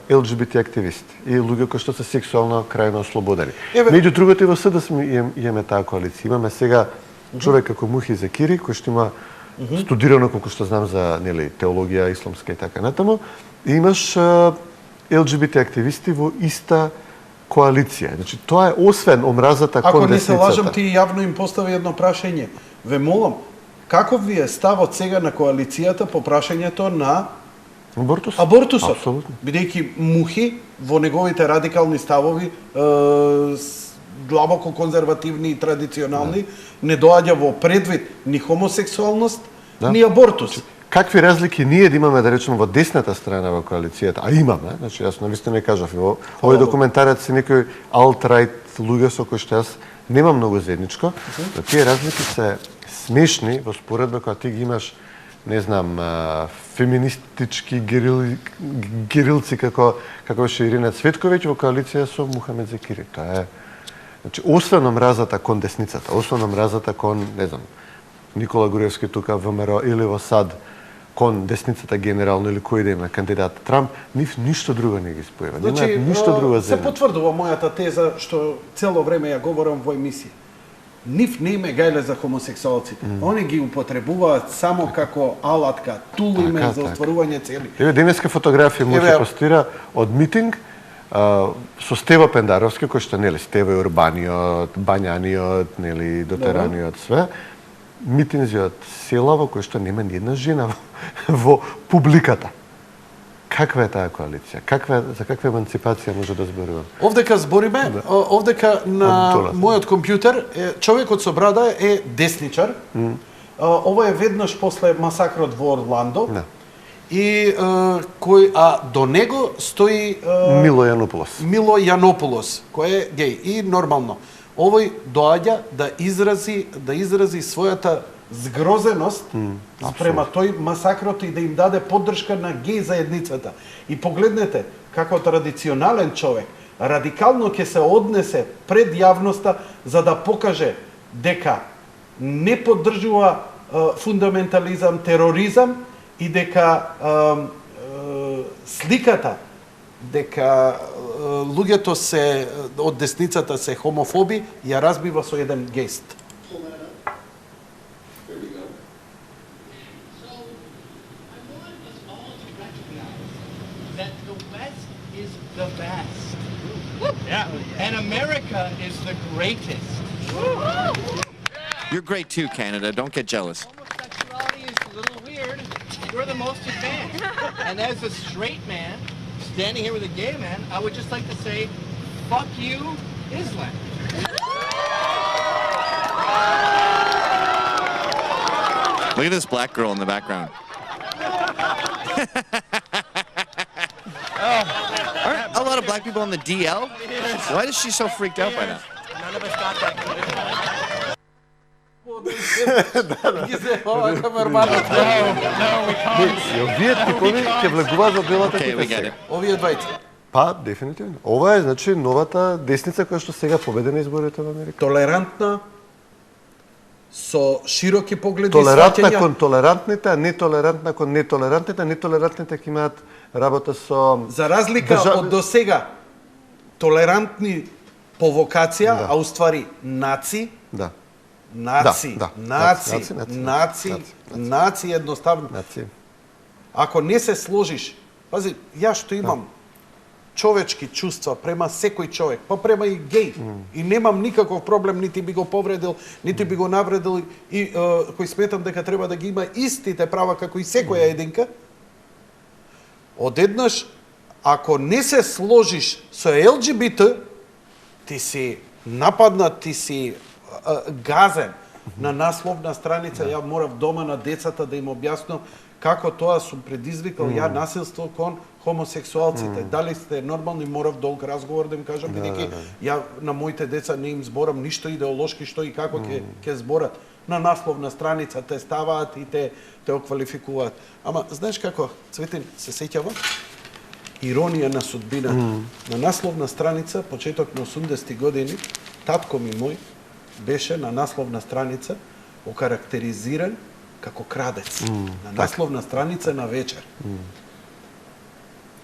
ЛГБТ активисти и луѓе кои што се сексуално крајно ослободени. Меѓу другото и во СДСМ имаме таа коалиција. Имаме сега човек како Мухи Закири кој што има студирано колку што знам за нели теологија исламска и така натаму. И имаш ЛГБТ активисти во иста коалиција. Значи тоа е освен омразата кон десницата. Ако не се лажам, ти јавно им постави едно прашање. Ве молам, каков ви е ставот сега на коалицијата по прашањето на абортусот? Бидејќи Мухи во неговите радикални ставови длабоко конзервативни и традиционални, не доаѓа во предвид ни хомосексуалност, ни абортус. Какви разлики ние да имаме, да речеме, во десната страна во коалицијата? А имаме, значи јас навистина кажав, во овој документарец се некои alt-right луѓе со кои што јас нема многу заедничко, но тие разлики се смешни во споредба кога ти ги имаш, не знам, феминистички герилци како беше Ирина Цветковиќ во коалиција со Мухамед Зекири. Тоа е, значи, освен омразата кон десницата, освен омразата кон, не знам, Никола Груевски тука ВМРО или во САД кон десницата генерално или кој да има кандидат Трамп, нив ништо друго не ги спојува. Значи, ништо друго се потврдува мојата теза што цело време ја говорам во емисија. Нив не име гајле за хомосексуалците. Они ги употребуваат само како алатка, тул име за остварување цели. Еве денеска фотографија му се постира од митинг со Стево Пендаровски, кој што нели Стево е урбаниот, бањаниот, нели дотераниот све. Митинзи од села во кој што нема ни една жена во публиката. Каква е таа коалиција? За каква еманципација може да зборувам? Овдека збориме, овдека на мојот компјутер, човекот со брада е десничар. Ова е веднаш после масакрот во Орландо. И до него стои Мило Јанополос. Мило Јанополос, кој е геј и нормално. Овој доаѓа да изрази својата згрозеност спрема тој масакрот и да им даде поддршка на геј заедницата. И погледнете како традиционален човек радикално ќе се однесе пред јавноста за да покаже дека не поддржува фундаментализам, тероризам и дека сликата дека луѓето се од десницата се хомофоби ја разбива со еден гест. The best. Yeah. And America is the greatest. You're great too, Canada. Don't get jealous. Homosexuality is a little weird. We're the most advanced. And as a straight man, standing here with a gay man, I would just like to say, fuck you, Islam. Look at this black girl in the background. Aren't a lot of black people on the DL? Why is she so freaked out by that? None of us got that. Овие типови ќе влегуваат во белата кутија. Овие двајца. Па, дефинитивно. Ова е, значи, новата десница која што сега победи на изборите во Америка. Толерантна, со широки погледи, толерантна кон толерантните, а нетолерантна кон нетолерантните. Нетолерантните ќе имаат работа со... За разлика од досега, толерантни по вокација, а уствари наци, наци едноставно. Ако не се сложиш, пази, ја што имам човечки чувства према секој човек, па према и геј. И немам никаков проблем, нити би го повредил, нити би го навредил и кој сметам дека треба да ги има истите права како и секоја единка. Одеднаш, ако не се сложиш со ЛГБТ, ти си нападнат, ти си газен. На насловна страница ја морав дома на децата да им објаснам како тоа сум предизвикал ја насилство кон хомосексуалците. Дали сте нормални, морав долг разговор да им кажам, бидејќи ја на моите деца не им зборам ништо идеолошки што и како ќе зборат. На насловна страница те ставаат и те оквалификуваат. Ама знаеш како, Цветин, се сеќавам? Иронија на судбина. На насловна страница, почеток на 80-ти години, татко ми мој беше на насловна страница окарактеризиран како крадец. На насловна страница на вечер.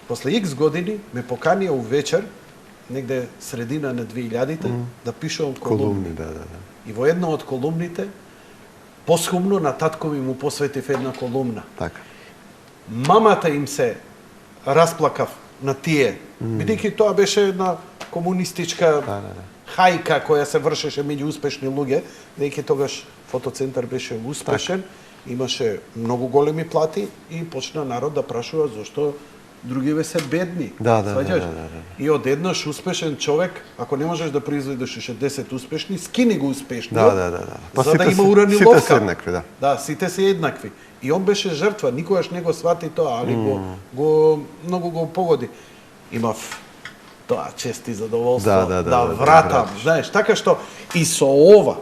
После X години ме поканија у вечер, негде средина на 2000-те, да пишувам колумни. И во една од колумните, посхумно на татко ми му посветив една колумна. Мамата им се расплакав на тие, бидејќи тоа беше една комунистичка хајка која се вршеше меѓу успешни луѓе, бидејќи тогаш фотоцентар беше успешен, имаше многу големи плати и почна народ да прашува зошто другиве се бедни. Да. И одеднаш успешен човек, ако не можеш да произведеш уште 10 успешни, скини го успешни. Да. Па за да има уравниловка. Сите се еднакви, да. Да, сите се еднакви. И он беше жртва, никогаш не го свати тоа, али го многу го погоди. Имав тоа чест и задоволство да вратам, знаеш, така што и со ова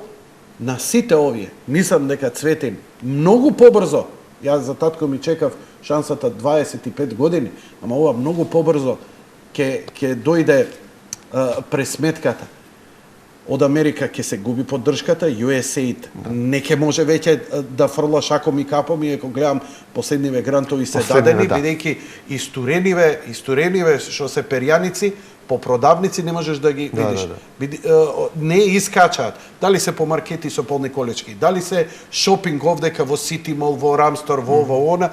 на сите овие, мислам дека Цветин многу побрзо, јас за татко ми чекав шансата 25 години, ама ова многу побрзо ќе дојде пресметката. Од Америка ќе се губи поддршката, USAID не ќе може веќе да фрла шаком и капом, и ако гледам последниве грантови се дадени, бидејќи истурениве што се перјаници, по продавници не можеш да ги видиш. Не искачаат. Дали се по маркети со полни колечки, дали се шопинг овдека во Сити Мол, во Рамстор, во она,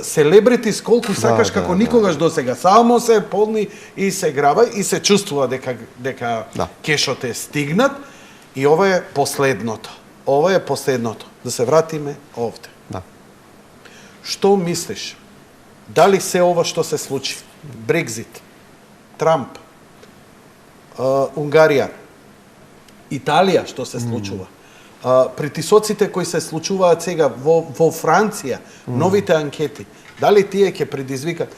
селебрити сколку сакаш како никогаш досега. Само се полни и се граба и се чувствува дека кешот е стигнат, и ова е последното. Ова е последното. Да се вратиме овде. Што мислиш? Дали се ова што се случи? Брекзит, Трамп, Унгарија, Италија, што се случува, притисоците кои се случуваат сега во Франција, новите анкети, дали тие ќе предизвикат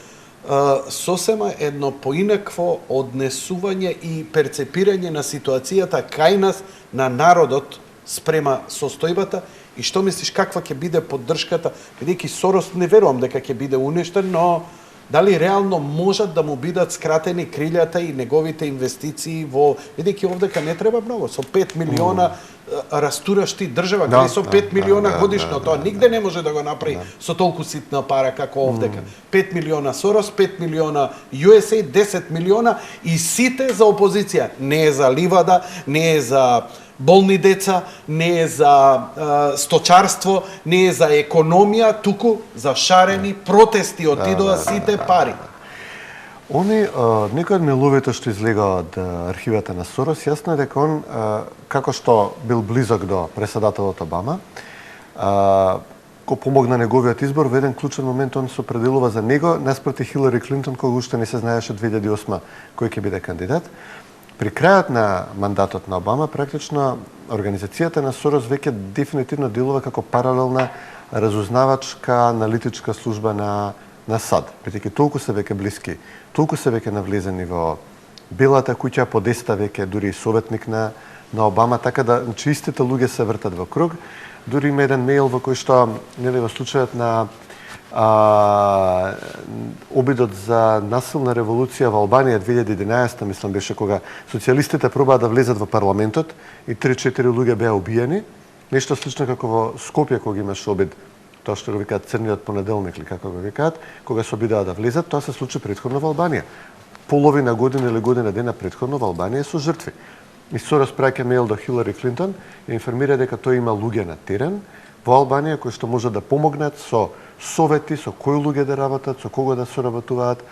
сосема едно поинакво однесување и перцепирање на ситуацијата кај нас, на народот, спрема состојбата, и што мислиш каква ќе биде поддршката, бидејќи Сорос не верувам дека ќе биде уништен, но дали реално можат да му бидат скратени крилјата и неговите инвестиции во, бидејќи овдека не треба многу, со 5 милиона растурашти држава, кај со 5 милиона годишно, тоа нигде не може да го направи со толку ситна пара како овдека. 5 милиона Сорос, 5 милиона USA, 10 милиона и сите за опозиција. Не е за ливада, не е за болни деца, не е за сточарство, не е за економија, туку за шарени протести отидоа сите пари. Они, некои од миловите што излега од архивата на Сорос, јасно е дека он, како што бил близок до председателот Обама, го помогна неговиот избор, во еден клучен момент он се определува за него, наспроти Хилари Клинтон, кога уште не се знаеше 2008 кој ќе биде кандидат. При крајот на мандатот на Обама, практично, организацијата на Сорос веќе дефинитивно делува како паралелна разузнавачка аналитичка служба на САД, бидејќи толку се веќе блиски, толку се веќе навлезени во Белата куќа, по 10 веќе дури и советник на Обама, така да истите луѓе се вртат во круг. Дури има еден мејл во кој што, нели, во случајот на обидот за насилна револуција во Албанија 2011, мислам беше, кога социјалистите пробаа да влезат во парламентот и 3-4 луѓе беа убиени, нешто слично како во Скопје кога имаше обид, тоа што го викаат црниот понеделник или како го викаат, кога се обидаа да влезат, тоа се случи претходно во Албанија. Половина година или година дена претходно во Албанија со жртви. И Сорос праќа мејл до Хилари Клинтон и информира дека тој има луѓе на терен во Албанија кои што може да помогнат со совети, со кои луѓе да работат, со кого да соработуваат,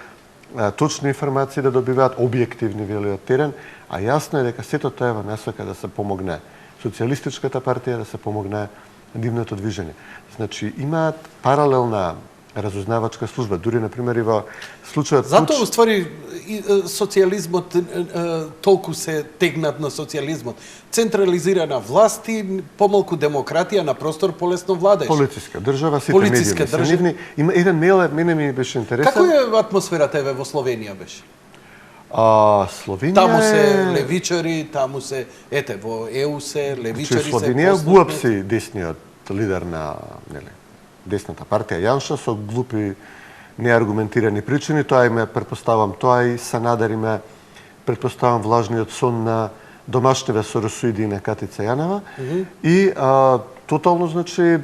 точни информации да добиваат, објективни вели од терен, а јасно е дека сето тоа е во насока да се помогне социјалистичката партија, да се помогне нивното движење. Значи, имаат паралелна разузнавачка служба, дури, например, и во случајот... Затоа, уствари, социјализмот толку се тегнат на социјализмот. Централизирана власт и помалку демократија на простор полесно владеш. Полициска држава, сите медиуми се нивни. Има еден мејл, мене ми беше интересен. Како е атмосферата еве во Словенија беше? Словенија... Таму се левичари, таму се, во ЕУ се левичари се... Словенија глупси десниот лидер на, нели, десната партија Јанша со глупи неаргументирани причини, тоа име, предпоставам, тоа и Санадар име, предпоставам, влажниот сон на домашниве соросоиди на Катица Јанева. И тотално, значи,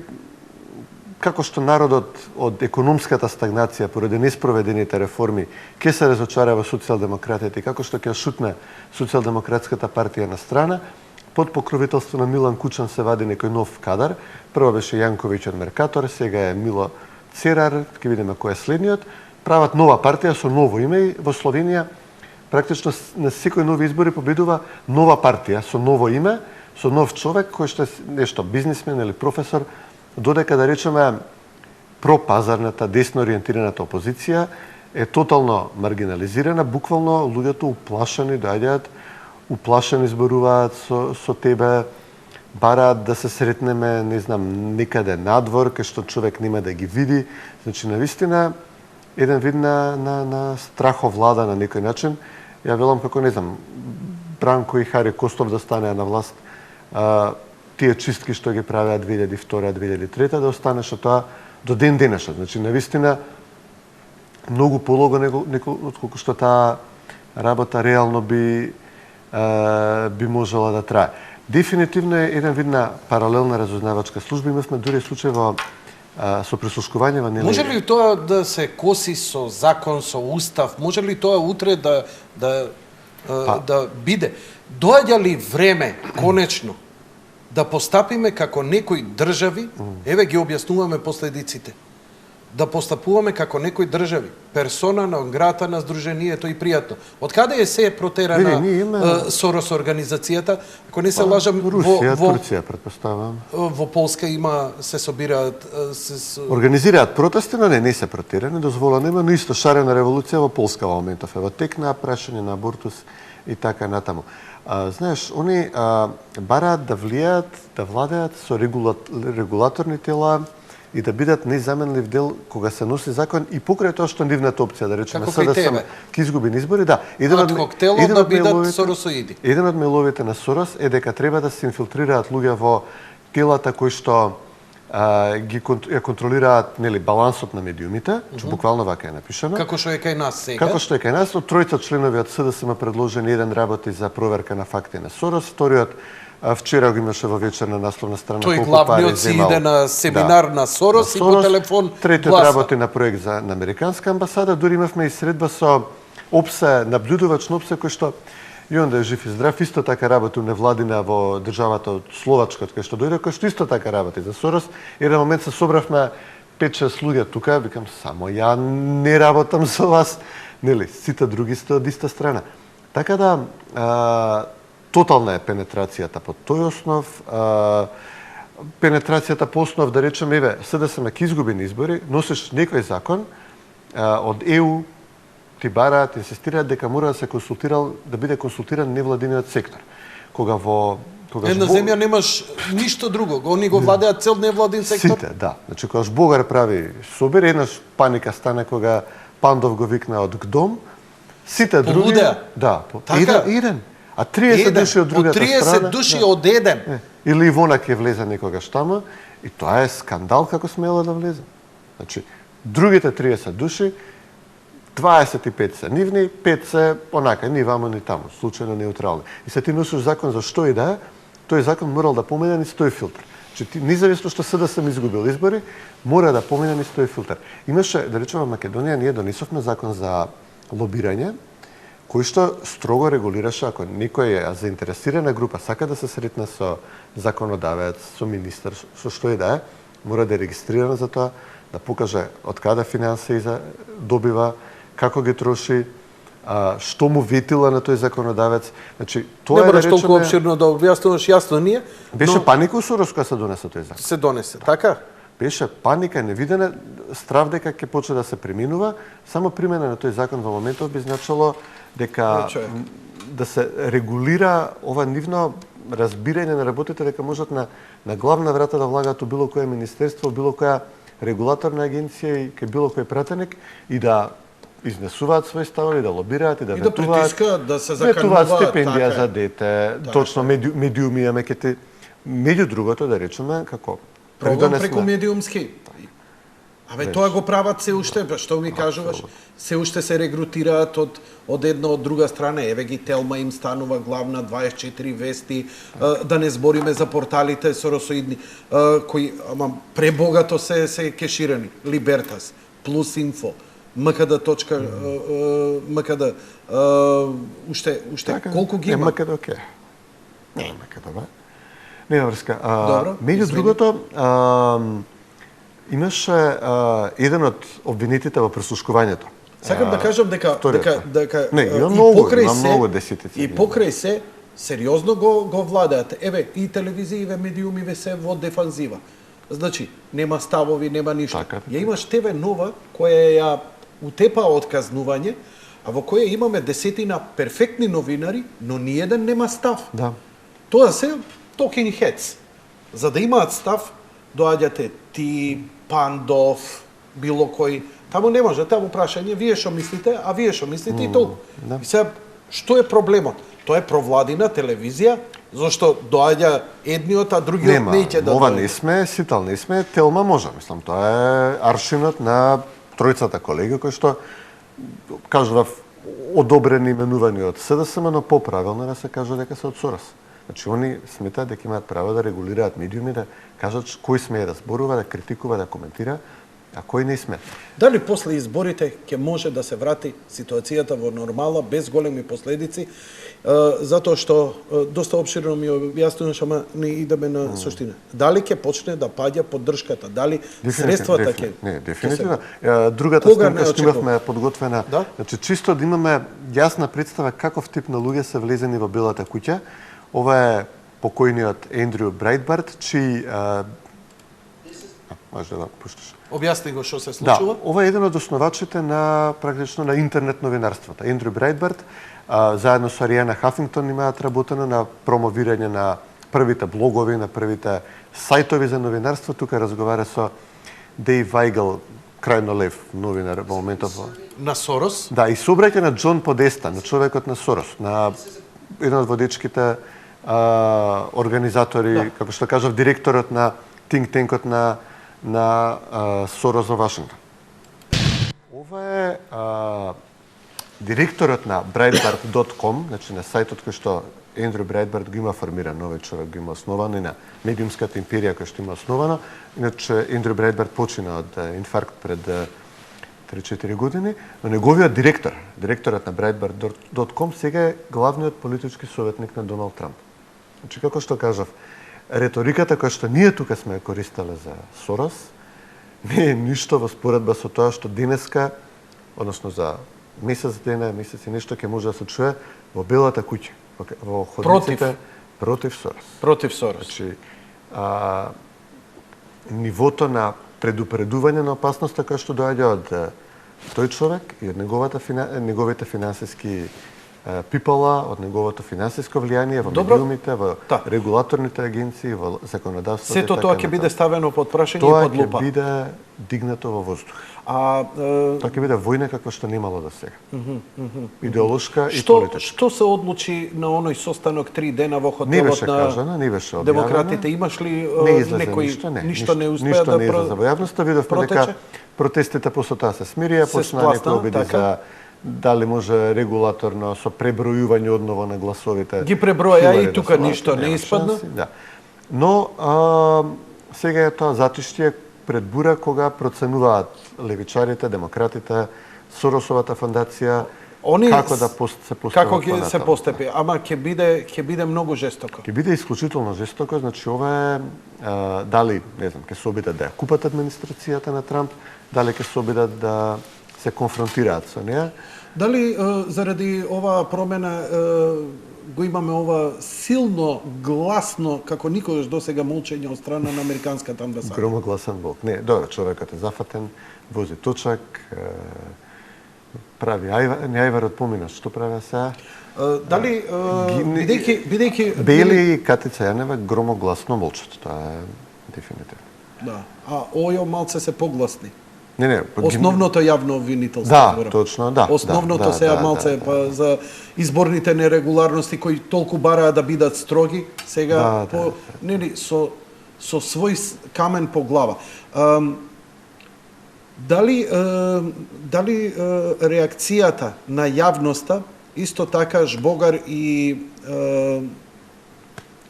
како што народот од економската стагнација поради неспроведените реформи ќе се разочара во социјалдемократите, како што ќе шутне социјалдемократската партија на страна, под покровителство на Милан Кучан се вади некој нов кадар. Прво беше Јанковиќ од Меркатор, сега е Мило Церар, ќе видиме кој е следниот. Прават нова партија со ново име и во Словенија практично на секој нови избори победува нова партија со ново име, со нов човек кој што е нешто бизнисмен или професор, додека да речеме пропазарната, десно ориентираната опозиција е тотално маргинализирана, буквално луѓето уплашени доаѓаат, уплашени зборуваат со тебе, бараат да се сретнеме, не знам, некаде надвор, кај што човек нема да ги види. Значи, навистина, еден вид на страховлада на некој начин. Ја велам како, не знам, Бранко и Хари Костов да станеа на власт, тие чистки што ги правеа 2002-2003, да остане што тоа до ден денешен. Значи, навистина, многу полого отколку што таа работа реално би можела да трае. Дефинитивно е еден вид на паралелна разузнавачка служба. Имавме дури случај со прислушкување во нели. Може ли тоа да се коси со закон, со устав? Може ли тоа утре да биде? Доаѓа ли време, конечно, да постапиме како некои држави, еве ги објаснуваме последиците, да постапуваме како некои држави, персона на грата на Сдруженијето и пријатно. Од каде е се протерана Сорос организацијата? Ако не се лажам, Русија, Турција, претпоставам. Во Полска се собираат... Организираат протести, но не се протерани, дозволено има, но исто шарена револуција во Полска во моментов. Ево текна прашање на абортус и така натаму. Знаеш, они бараат да влијаат, да владеат со регулаторни тела и да бидат незаменлив дел кога се носи закон и покрај тоа што нивната опција, да речеме, СДСМ ќе изгуби избори, да. Од коктелот да бидат соросоиди. Еден од меловите на Сорос е дека треба да се инфилтрираат луѓе во телата кои што ги контролираат, нели, балансот на медиумите, буквално вака е напишано. Како што е кај нас сега. Како што е кај нас, од тројца членови од СДСМ предложени, еден работи за проверка на факти на Сорос, вториот вчера го имаше во вечерна насловна страна. Тој главниот си иде на семинар на Сорос и по телефон гласа. Третиот работи на проект на Американска амбасада. Дури имавме и средба со ОПСЕ, наблюдувач на ОПСЕ, кој што и он да е жив и здрав, исто така работи невладина во државата од Словачка, кај што дојде, кој што исто така работи за Сорос. Еден момент се собравме 5-6 луѓе тука, викам, само ја не работам со вас, нели, сите други сте од иста страна. Така да, тотална е пенетрацијата по тој основ, пенетрацијата по основ, да речеме, еве, СДСМ ќе изгуби на избори, носиш некој закон од ЕУ, ти бараат, инсистираат дека мора да се да биде консултиран невладиниот сектор. Кога една земја немаш ништо друго, они го владеат цел невладин сектор. Сите, да. Значи кога Бугар прави собир, еднаш паника стане кога Пандов го викна од ГДОМ, сите други... Полудеа? Да, еден. А 30 души од другата страна... 30 души од еден. Или Ивона ќе влезе некогаш тама, и тоа е скандал како смела да влезе. Значи, другите 30 души, 25 се нивни, 5 се онака, ни вамо, ни таму, случајно неутрални. И се ти носиш закон за што и да е, тој закон морал да помине низ тој филтр. Значи, ти, независно што СДСМ изгубил избори, мора да помине низ тој филтр. Имаше, да речеме, во Македонија, ние донесовме закон за лобирање, кој што строго регулираше, ако некој е заинтересирана група, сака да се сретне со законодавец, со министер, со што и да е, мора да е регистриран за тоа, да покаже од каде финансии добива, како ги троши, што му ветила на тој законодавец. Значи, тоа не мораш толку обширно да објаснуваш, јасно ние. Беше паника у Сорос кога се донесе тој закон. Се донесе, така? Беше паника, невидена, страв дека ќе почне да се преминува. Само примена на тој закон во моментот би значило дека да се регулира ова нивно разбирање на работите, дека можат на главна врата да влагаат у било кое министерство, било која регулаторна агенција и кај било кој пратеник и да изнесуваат своји ставови, да лобираат и да ветуваат. И да притискаат, да се закануваат. Ветуваат стипендија за дете, точно медиуми имаме кете. Меѓу другото, да речеме, како програм преку медиумски. Абе, тоа го прават се уште, што ми кажуваш, се уште се регрутираат од една од друга страна. Еве ги Телма им станува главна, 24 вести, да не збориме за порталите соросоидни, кои пребогато се кеширани. Либертас, Плюс Инфо, МКД, уште колку ги има? МКД, оке. Не, МКД, ба. Нема врска. Меѓу другото, имаше еден од обвинетите во прислушкувањето. Сакам да кажам дека не, и покрај се сериозно го владеат. Еве и телевизииве, медиумиве се во дефанзива. Значи, нема ставови, нема ништо. Ја имаш ТВ Нова која ја утепа отказнување, а во која имаме десетина перфектни новинари, но ниеден нема став. Да. Тоа се talking heads. За да имаат став, доаѓате ти, Пандов, било кој. Таму не може, таму прашање, вие што мислите, а вие што мислите и толку. Да. И сега, што е проблемот? Тоа е провладина телевизија, зашто доаѓа едниот, а другиот не ќе да ова доаѓа. не сме, Ситал не сме, Телма може, мислам, тоа е аршинот на тројцата колеги кои што кажував одобрени именувања од СДСМ, но поправилно да се каже дека се од Сорос. Значи, они сметаат дека имаат право да регулираат медиуми, да кажат кој смее да зборува, да критикува, да коментира, а кој не сме. Дали после изборите ќе може да се врати ситуацијата во нормала без големи последици, затоа што доста обширно ми објаснуваш, ама не идеме на суштина. Дали ќе почне да паѓа поддршката, дали средствата ќе... Не, дефинитивно. Другата Кога снимка што имавме подготвена, Да? значи чисто да имаме јасна представа каков тип на луѓе се влезени во Белата куќа. Ова е покојниот Ендрю Брайтбарт, чиј може да го пушташ. Објасни го што се Да, случува. ова е еден од основачите на практично на интернет новинарството. Ендрю Брайтбарт, заедно со Ариана Хафингтон имаат работено на промовирање на првите блогови, на првите сајтови за новинарство. Тука разговара со Дейв Вајгел, крајно лев новинар во моментот. На Сорос? Да, и се обраќа на Џон Подеста, на човекот на Сорос, на еден од водечките организатори, како што кажав, директорот на think танкот на Сорос во Вашингтон. Ова е директорот на Breitbart.com, значи на сајтот кој што Ендрю Брайтбарт го има формиран, овој човек го има основано и на медиумската империја која што има основано. Иначе Ендрю Брайтбарт почина од инфаркт пред 3-4 години, но неговиот директорот на Breitbart.com сега е главниот политички советник на Доналд Трамп. Значи, како што кажав, реториката која што ние тука сме користеле за Сорос, не е ништо во споредба со тоа што денеска, односно за месец и нешто ќе може да се чуе во Белата куќа, во ходниците против Сорос. Против Сорос. Значи, нивото на предупредување на опасноста која што доаѓа од тој човек и од неговите финансиски пипола, од неговото финансиско влијание во медиумите, во регулаторните агенции, во законодавството. Сето тоа ќе биде ставено под прашање и под лупа. Тоа ќе биде дигнато во воздух. Тоа ќе биде војна каква што немало до сега. Идеолошка и политичка. Што се одлучи на оној состанок 3 дена во хотелот не беше кажано, не беше објавено. Демократите имаш ли некој ништо не успеа да не излезе во јавноста, видовме дека протестите после тоа се смирија, почна некои обиди за дали може регулаторно со пребројување одново на гласовите. Ги преброја и тука ништо не испадна. Да. Но сега е тоа затиштие пред бура кога проценуваат левичарите, демократите, Соросовата фондација, како да се постапи. Како ќе се постапи, ама ќе биде многу жестоко. Ќе биде исклучително жестоко, значи ова е дали, не знам, ќе се обидат да ја купат администрацијата на Трамп, дали ќе се обидат да се конфронтираат со неа. Дали заради оваа промена го имаме ова силно, гласно, како никогаш досега молчење од страна на американската амбасада? Громогласен волк. Не, добро, човекот е зафатен, вози точак, прави ајварот помина, што прави сега? Дали, бидејќи... Бели и Катица Јанева громогласно молчат, тоа е дефинитивно. Да, а Ојо малце се погласни. Не, основното јавно обвинителство. Да, точно, да. Основното сега малце па за изборните нерегуларности кои толку бараа да бидат строги, сега нели со свој камен по глава. Дали реакцијата на јавноста исто така Жбогар и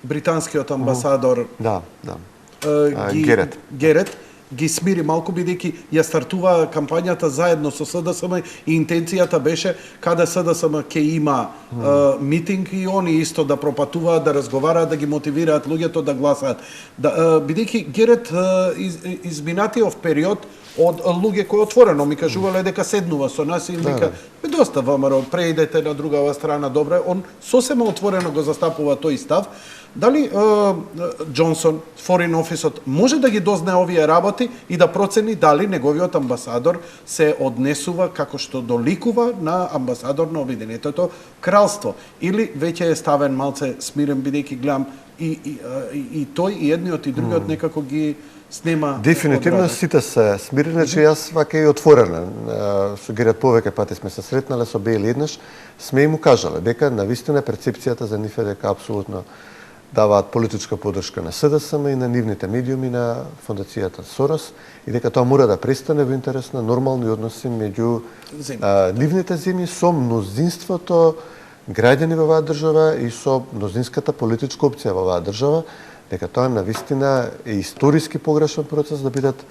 британскиот амбасадор Герет ги смири малку, бидејќи ја стартува кампањата заедно со СДСМ и интенцијата беше каде СДСМ ќе има митинг и они исто да пропатуваат, да разговараат, да ги мотивираат луѓето да гласаат. Бидејќи Герет изминатиот период од луѓе кои отворено ми кажувале дека седнува со нас и вика доста ВМРО, преидете на другава страна, добре, он сосема отворено го застапува тој став. Дали Џонсон, Foreign Office-от, може да ги дознае овие работи власти и да процени дали неговиот амбасадор се однесува како што доликува на амбасадор на Обединетото кралство. Или веќе е ставен малце смирен, бидејќи гледам и тој, и едниот, и другиот некако ги снема. Дефинитивно сите се смирени, че јас вака и отворена. Со Герат повеќе пати сме се сретнале со Бејли еднаш, сме и му кажале дека навистина перцепцијата за нив е дека апсолутно даваат политичка подршка на СДСМ и на нивните медиуми на фондацијата Сорос и дека тоа мора да престане во интерес на нормални односи меѓу нивните земји со мнозинството граѓани во оваа држава и со мнозинската политичка опција во оваа држава, дека тоа навистина е историски погрешен процес да бидат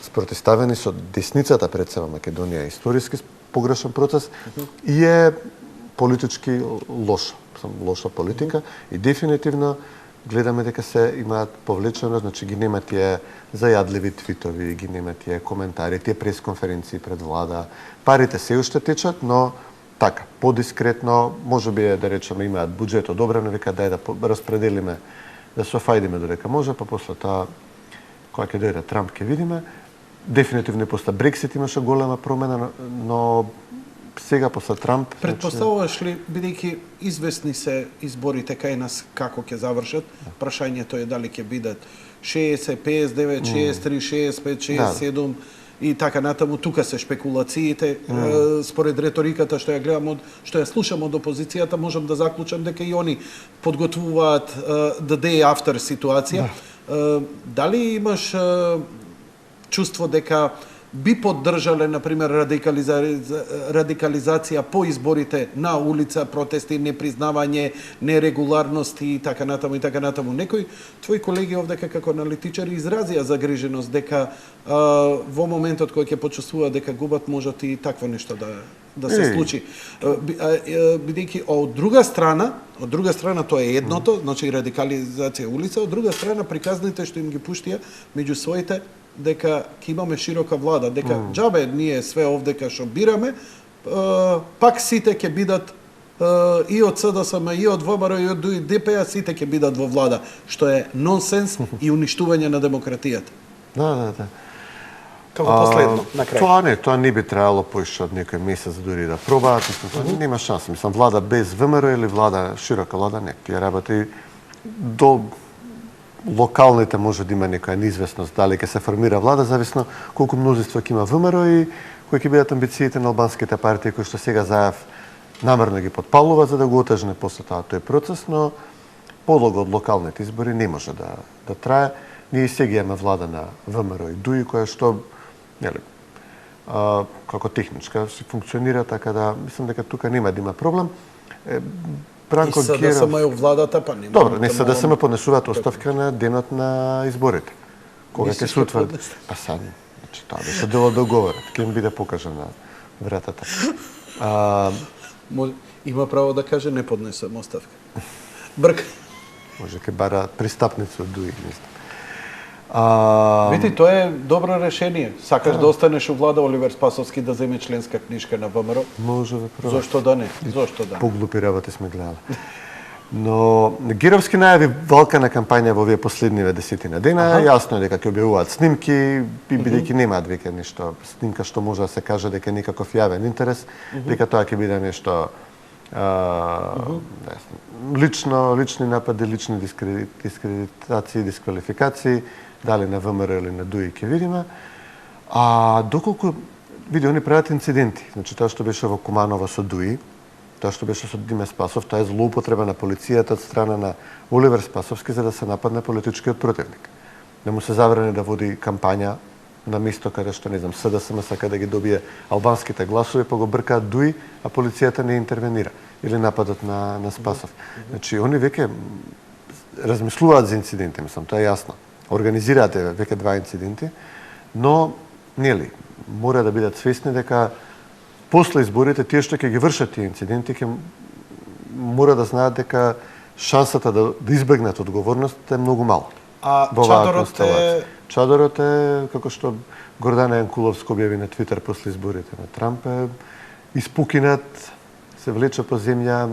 спротиставени со десницата пред себе Македонија, историски погрешен процес и е политички лоша политика и дефинитивно гледаме дека се имаат повлечено, значи ги нема тие зајадливи твитови, ги нема тие коментари, тие пресконференции пред влада. Парите се уште течат, но така, подискретно, можеби да речеме имаат буџет одобрено, века дај да распределиме, да се офајдиме додека може, па после тоа кога ќе дојде Трамп ќе видиме. Дефинитивно после Брексит имаше голема промена, но сега после Трамп... Предпоставуваш ли, бидејќи известни се изборите кај нас како ќе завршат, прашањето е дали ќе бидат 60, 59, 63, 65, 67 и така натаму, тука се шпекулациите. Според реториката што ја гледам, што ја слушам од опозицијата, можам да заклучам дека и они подготвуваат the day after ситуација. Дали имаш чувство дека би поддржале, например, радикализација по изборите на улица, протести, непризнавање, нерегуларности и така натаму и така натаму. Некои твои колеги овдека како аналитичари изразија загриженост дека во моментот кој ќе почувствува дека губат, можат и такво нешто да се случи. Бидејќи од друга страна тоа е едното, значи радикализација улица, од друга страна приказните што им ги пуштија меѓу своите дека ќе имаме широка влада, дека џабе ние све овдека што бираме, пак сите ќе бидат и од СДСМ, и од ВМРО, и од ДП, сите ќе бидат во влада, што е нонсенс и уништување на демократијата. Да. Како последно, на крај. Тоа не би требало поише од некој месец дури да пробаат, нема шанса. Мислам, влада без ВМРО или влада, широка влада, не. Тие работи до локалните може да има некоја неизвестност дали ќе се формира влада, зависно колку мнозинство ќе има ВМРО и кои ќе бидат амбициите на албанските партии кои што сега зајав намерно ги подпалува за да го отежне после тоа тој процес, но подлого од локалните избори не може да трае. Ние сега имаме влада на ВМРО и ДУИ која што како техничка се функционира, така да мислам дека тука нема да има проблем. Бранко и СДСМ е владата, па нема. Добро, не СДСМ поднесуваат оставка на денот на изборите. Кога ќе се утврди? Па сад, значи тоа беше дел од договорот, ќе им биде покажан на вратата. Има право да каже не поднесувам оставка. Брк. Може ќе бара пристапница од ДУИ, не знам. Види, тоа е добро решение. Сакаш да останеш у влада, Оливер Спасовски да земе членска книжка на ВМРО? Може да пробаш. Зошто да не? Зошто да не? Поглупи работи сме гледали. Но Гировски најави валкана кампања во овие последниве десетина дена. Јасно е дека ќе објавуваат снимки, бидејќи немаат веќе нешто снимка што може да се каже дека е некаков јавен интерес, дека тоа ќе биде нешто лични напади, лични дискредитации, дисквалификации, дали на ВМРО или на ДУИ ќе видиме. Доколку види, они прават инциденти. Значи тоа што беше во Куманово со ДУИ, тоа што беше со Диме Спасов, тоа е злоупотреба на полицијата од страна на Оливер Спасовски за да се нападне политичкиот противник. Да му се забрани да води кампања на место каде што, не знам, СДСМ сака да ги добие албанските гласови, па го бркаат ДУИ, а полицијата не интервенира. Или нападот на Спасов. Значи, они веќе размислуваат за инциденти, мислам, тоа е јасно. Организираат веќе 2 инциденти, но, нели, мора да бидат свесни дека после изборите, тие што ќе ги вршат тие инциденти, мора да знаат дека шансата да избегнат одговорност е многу мала. Чадорот е, како што Гордана Јанкуловска објави на Твитер после изборите на Трамп, е испукинат, се влече по земја,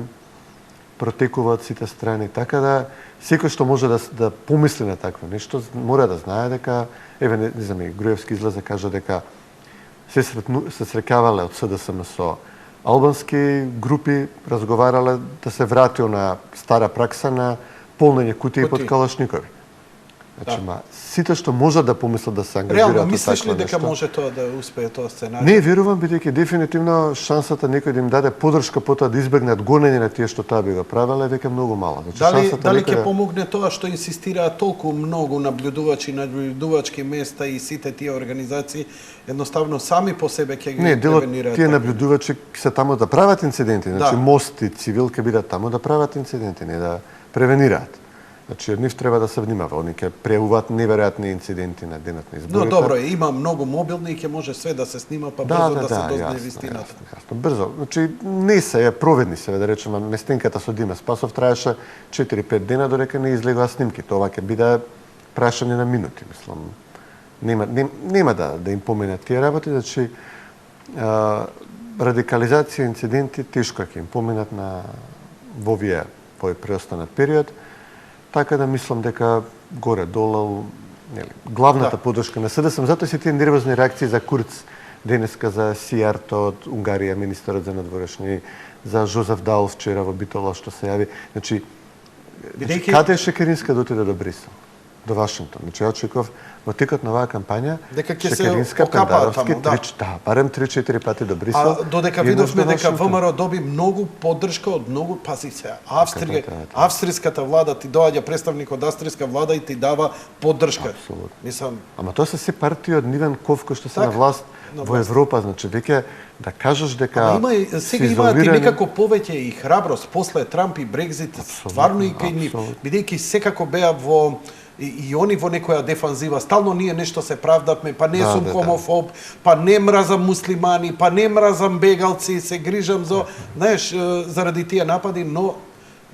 протекува од сите страни, така да секој што може да помисли на такво нешто, мора да знае дека, еве, не знам, Груевски излезе кажа дека се среќавале од СДСМ со албански групи, разговарале да се вратил на стара пракса на полнење кутии под калашникови. Значи, сите што можат да помислат да се ангажираат. Реално мислиш ли дека може тоа да успее тоа сценарij? Не, верувам, бидејќи дефинитивно шансата некој да им даде подршка по тоа да избегнат гонење на тие што тоа би го правеле е веќе многу мала. Значи, дали ќе помогне тоа што инсистираат толку многу наблюдувачи на наблюдувачки места и сите тие организации едноставно сами по себе ќе ги превенираат? Не, делот тие наблюдувачи се таму да прават инциденти, значи МОСТ и Цивил ќе бидат таму да прават инциденти, не да превенираат. Значи, нив треба да се внимава, они ќе преуват неверојатни инциденти на денот на изборите. Но добро, има многу мобилни и ќе може све да се снима, па брзо да се дозна вистината. Јасно, брзо. Значи, не се проведни се, да речеме, местинката со Дима Спасов траеше 4-5 дена додека не излегоа снимки. Тоа ќе биде прашање на минути, мислам. Нема да им поминат тие работи, значи радикализација, инциденти тешко ќе им поминат во овие преостанат период. Така да мислам дека горе-долу главната подршка на СДСМ, затоа се тие нервозни реакции за Курц денеска, за Сијарто од Унгарија, министерот за надворешни, за Жозеф Дал вчера во Битола што се јави. Значи, каде Шекеринска да отиде до Брисел? До Вашингтон. Значи, ја очекував во текот на оваа кампања Шекеринска, Пендаровски, барем 3-4 пати до Брисел. А додека видовме дека ВМРО доби многу поддршка од многу, пази се, австриската влада ти доаѓа представник од австриска влада и ти дава поддршка. Мислам, ама тоа се се партии од Нивен Ков кои што се на власт во Европа, значи веќе да кажеш дека сега имаат и некако повеќе и храброст после Трамп и Брекзит, стварно и кај нив, бидејќи секако беа во и они во некоја дефанзива, стално ние нешто се правдавме, па не сум хомофоб, па не мразам муслимани, па не мразам бегалци, се грижам за, знаеш, заради тие напади, но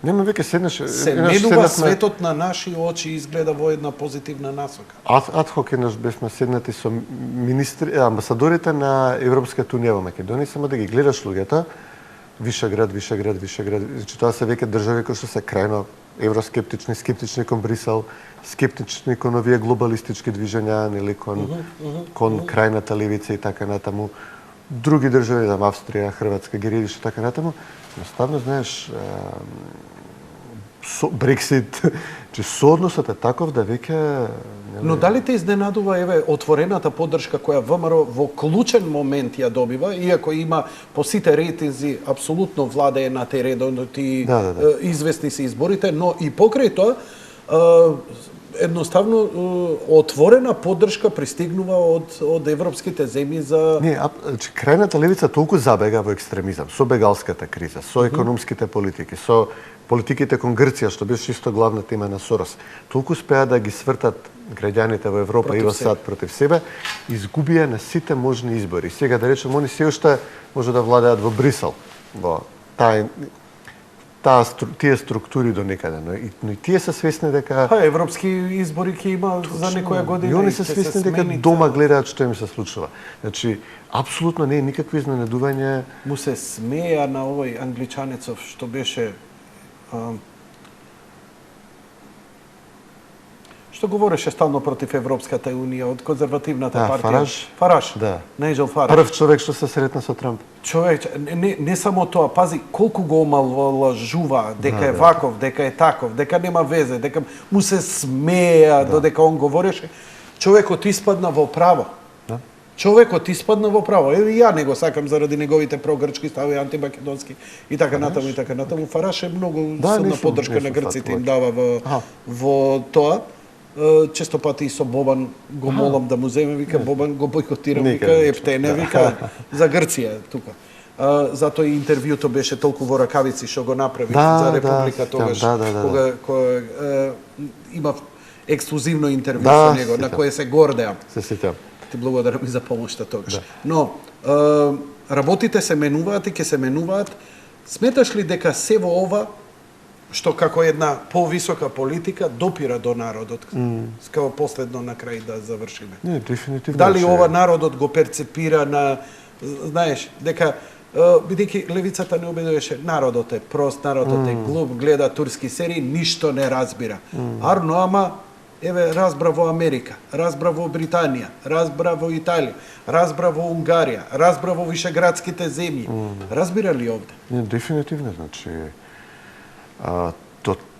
нема веќе седнеш, се менува светот на наши очи, изгледа во една позитивна насока. Адхок еднаш бевме седнати со амбасадорите на Европската унија во Македонија, само да ги гледаш луѓето, Вишеград, значи тоа се веќе држави кои што се крајно евроскептични, скептични кон Брисел, скептични кон овие глобалистички движења, нели кон крајната левица и така натаму. Други држави, Австрија, Хрватска, Геридиш и така натаму, наставно знаеш Брексит, че соодносот е таков да веќе... Но дали те изненадува еве отворената поддршка која ВМРО во клучен момент ја добива, иако има по сите рейтинзи апсолутно владее на теренот и известни се изборите, но и покрај тоа едноставно отворена поддршка пристигнува од европските земји за... Не, крајната левица толку забега во екстремизам, со бегалската криза, со економските политики, со политиките кон Грција, што беше исто главна тема на Сорос. Толку успеа да ги свртат граѓаните во Европа и во САД против себе, изгубија на сите можни избори. Сега да речем, они се уште може да владеат во Брисел, во тие структури до некаде, но и тие се свесни дека... европски избори ќе има за некоја година. И они се свесни дека дома гледаат што им се случува. Значи, апсолутно не е никакво изненадување. Му се смеја на овој англичанецов што беше... Што говореше стално против Европската унија од конзервативната партија? Фараш. Да. Најджел Фараш. Прв човек што се сретна со Трамп. Човек, не само тоа, пази колку го омалважува дека е ваков, дека е таков, дека нема везе, дека му се смеја додека он говореше. Човекот испадна во право. Човекот испадна во право. Еви ја не го сакам заради неговите прогрчки стави, антимакедонски и така натаму и така натаму. Фараш е многу силна поддршка на грците им дава во тоа. Често пати и со Бобан го молам да му земе, вика Бобан го бойкотирам, вика ептене, вика за Грција тука. Затоа и интервјуто беше толку во ракавици што го направи за Република тогаш, кога има ексклузивно интервју со него, на кое се гордеам. Се сетам. Ти благодарам и за помошта тогаш. Но, работите се менуваат и ќе се менуваат. Сметаш ли дека се во ова што како една повисока политика допира до народот, као последно на крај да завршиме? Не, дефинитивно. Дали ова народот го перцепира на, знаеш, дека бидејќи левицата не обидуваше народот е прост, народот е глуп, гледа турски серии, ништо не разбира. Арно, ама еве разбра во Америка, разбра во Британија, разбра во Италија, разбра во Унгарија, разбра во вишеградските земји. Разбира ли овде? Дефинитивно, значи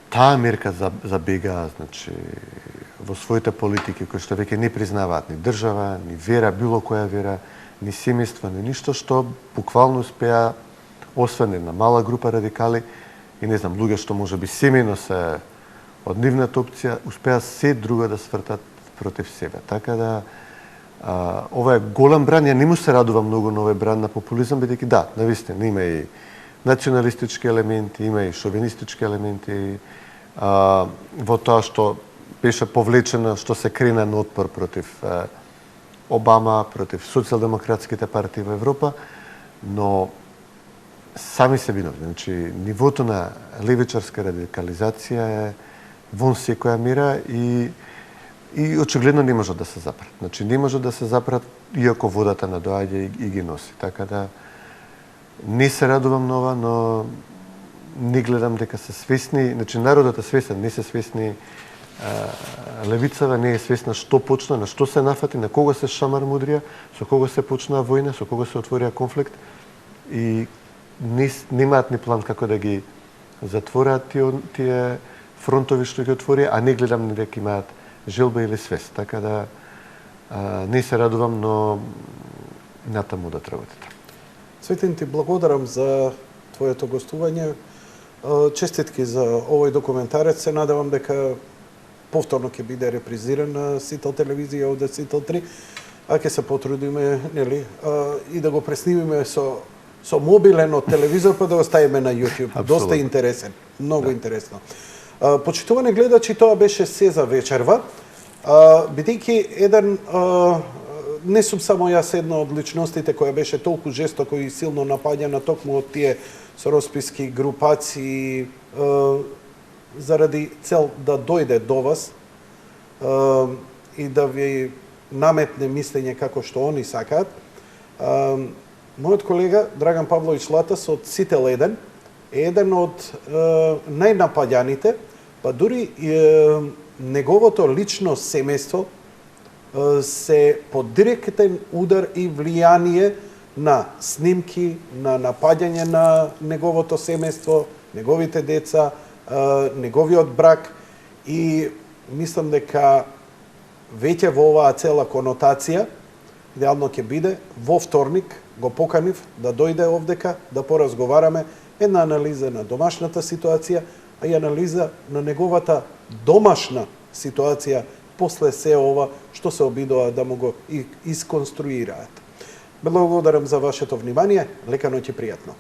таа Америка забега, значи во своите политики кои што веќе не признаваат ни држава, ни вера, било која вера, ни семејство, ни ништо, што буквално успеа, освен една мала група радикали и не знам, луѓе што можеби семејно се од нивната опција, успеа се друго да свртат против себе. Така да, ова е голем бран, ја не му се радувам многу на овој бран на популизам, бидејќи да, навистина, има и националистички елементи, има и шовинистички елементи, во тоа што беше повлечено, што се крена на отпор против Обама, против социјалдемократските партии во Европа, но сами се виновни. Значи, нивото на левичарска радикализација е вон секоја мера и очигледно не може да се запрат. Значи, не може да се запрат, иако водата надоаѓа и ги носи. Така да, не се радувам на ова, но не гледам дека се свесни, значи народот е свесен, не се свесни, левицава не е свесна што почна, на што се нафати, на кого се шамар мудрија, со кого се почнаа војна, со кого се отворија конфликт и немаат ни план како да ги затворат тие фронтови што ги отворија, а не гледам дека имаат желба или свест. Така да не се радувам, но натаму да работите. Цветин, ти благодарам за твоето гостување. Честитки за овој документарец. Се надевам дека повторно ќе биде репризиран на Сител телевизија овде Сител 3, а ќе се потрудиме, нели, и да го преснимиме со мобилен од телевизор, па да го ставиме на YouTube. Абсолютно. Доста интересен, многу интересно. Почитувани гледачи, тоа беше се за вечерва, бидејќи еден не сум само јас една од личностите која беше толку жестоко и силно напаѓана токму од тие соросписки групации заради цел да дојде до вас и да ви наметне мислење како што они сакаат. Мојот колега Драган Павлович Латас од Сител 1 е еден од најнапаѓаните, па дури неговото лично семејство се под директен удар и влијание на снимки, на напаѓање на неговото семејство, неговите деца, неговиот брак, и мислам дека веќе во оваа цела конотација идеално ќе биде во вторник го поканив да дојде овдека да поразговараме една анализа на домашната ситуација, а и анализа на неговата домашна ситуација после се ова што се обидува да му го исконструираат. Благодарам за вашето внимание, лека ноќ и пријатно.